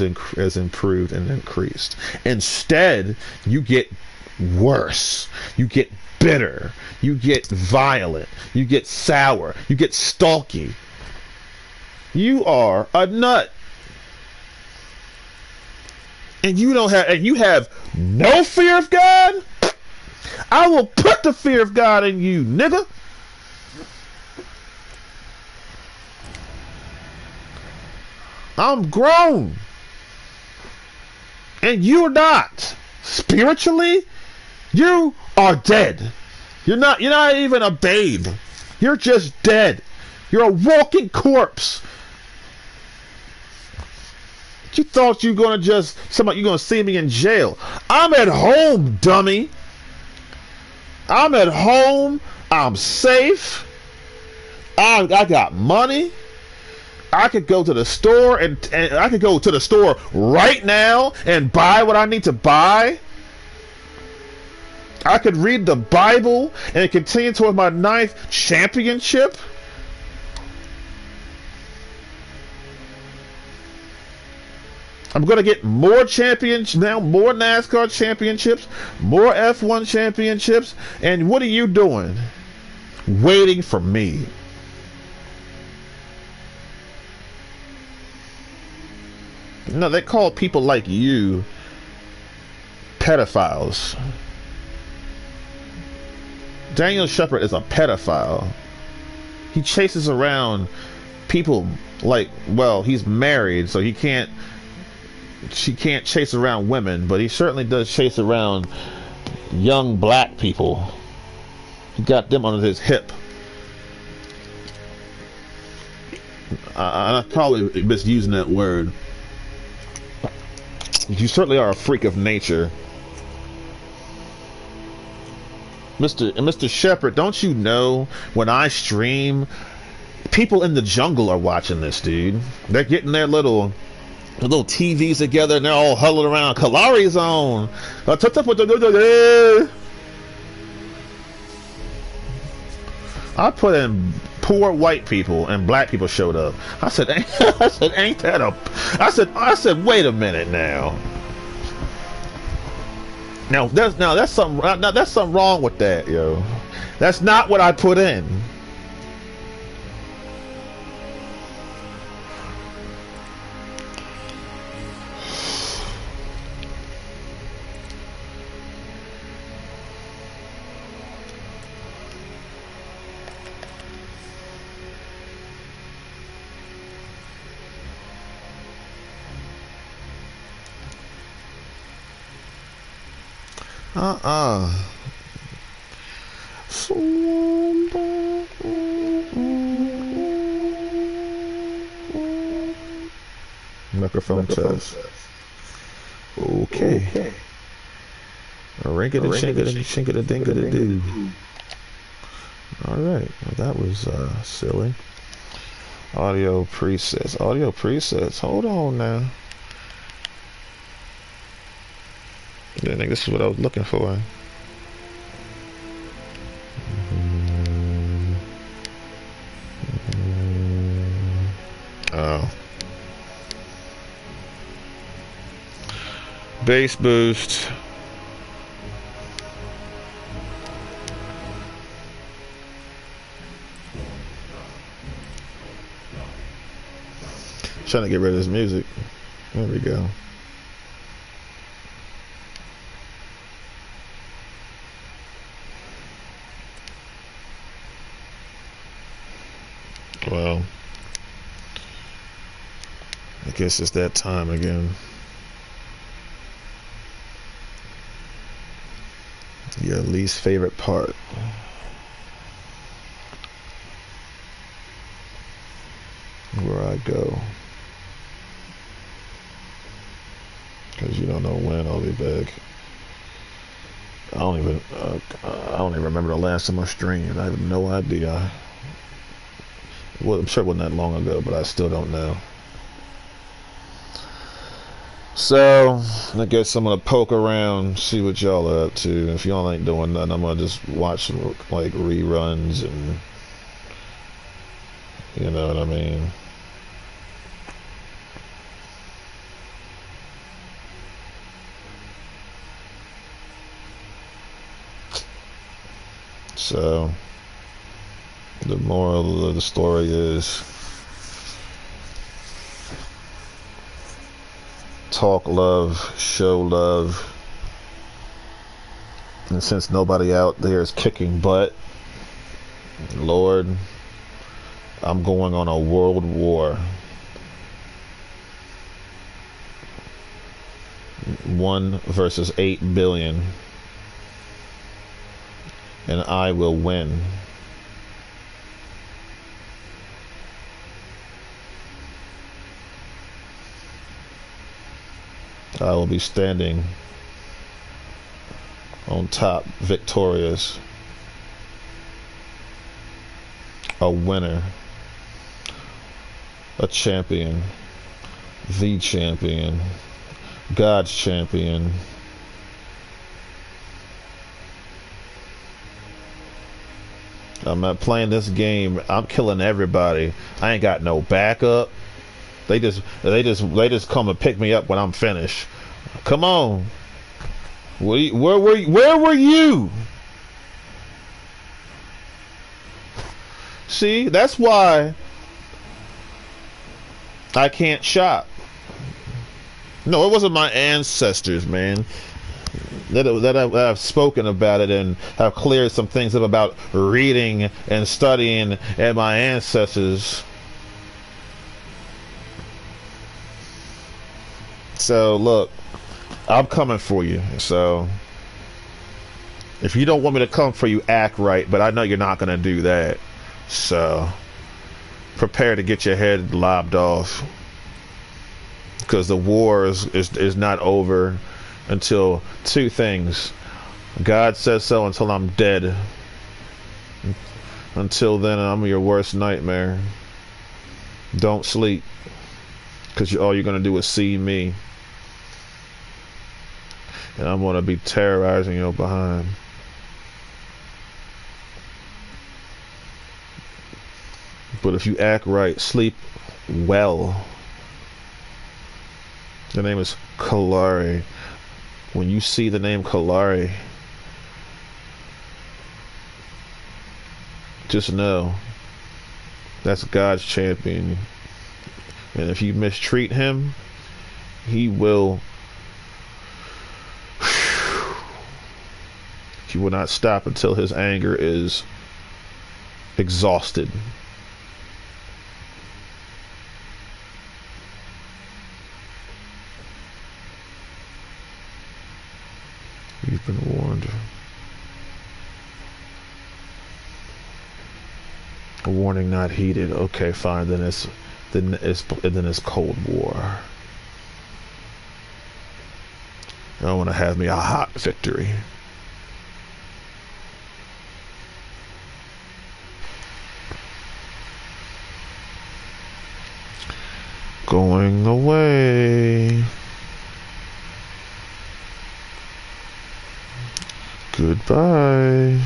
improved and increased. Instead, you get worse. You get bitter. You get violent. You get sour. You get stalky. You are a nut. And you have no fear of God? I will put the fear of God in you, nigga. I'm grown. And you're not. Spiritually, you are dead. You're not even a babe. You're just dead. You're a walking corpse. You thought you were gonna you're gonna see me in jail. I'm at home, dummy. I'm at home. I'm safe. I got money. I could go to the store and I could go to the store right now and buy what I need to buy. I could read the Bible and continue toward my 9th championship. I'm going to get more champions now, more NASCAR championships, more F1 championships. And what are you doing? Waiting for me. No, they call people like you pedophiles. Daniel Shepard is a pedophile. He chases around people like, well, he's married, so she can't chase around women, but he certainly does chase around young black people. He got them under his hip. I'm probably misusing that word. You certainly are a freak of nature. Mr. Shepard, don't you know when I stream, people in the jungle are watching this, dude. They're getting their little TVs together and they're all huddled around Kalari Zone. I put in poor white people and black people showed up. I said, ain't that a? I said, wait a minute now. Now that's something wrong with that, yo. That's not what I put in. Microphone test. Okay. Ring it and shink it and shink it a ding it a do. Alright. Well, that was silly. Audio presets. Audio presets. Hold on now. I think this is what I was looking for. Oh. Bass boost. Trying to get rid of this music. There we go. Well, I guess it's that time again. Your least favorite part. Where I go. Because you don't know when I'll be back. I don't even remember the last time I streamed. I have no idea. Well, I'm sure it wasn't that long ago, but I still don't know. So, I guess I'm gonna poke around, see what y'all are up to. If y'all ain't doing nothing, I'm gonna just watch some like reruns and you know what I mean. So the moral of the story is talk love, show love. And since nobody out there is kicking butt, Lord, I'm going on a world war. 1 versus 8 billion. And I will win. I will be standing on top, victorious, a winner, a champion, the champion, God's champion. I'm not playing this game. I'm killing everybody. I ain't got no backup. They just come and pick me up when I'm finished. Come on. Where were you? See, that's why I can't shop. No, it wasn't my ancestors, man. That I've spoken about it and have cleared some things up about reading and studying and my ancestors. So look, I'm coming for you. So if you don't want me to come for you, act right. But I know you're not going to do that. So prepare to get your head lobbed off. Because the war is not over until 2 things. God says so until I'm dead. Until then, I'm your worst nightmare. Don't sleep. Because all you're going to do is see me. And I'm going to be terrorizing your behind. But if you act right, sleep well. The name is Kalari. When you see the name Kalari, just know that's God's champion. And if you mistreat him, he will not stop until his anger is exhausted. You've been warned. A warning not heeded. Okay, fine. Then it's Cold War. I want to have me a hot victory. Going away. Goodbye.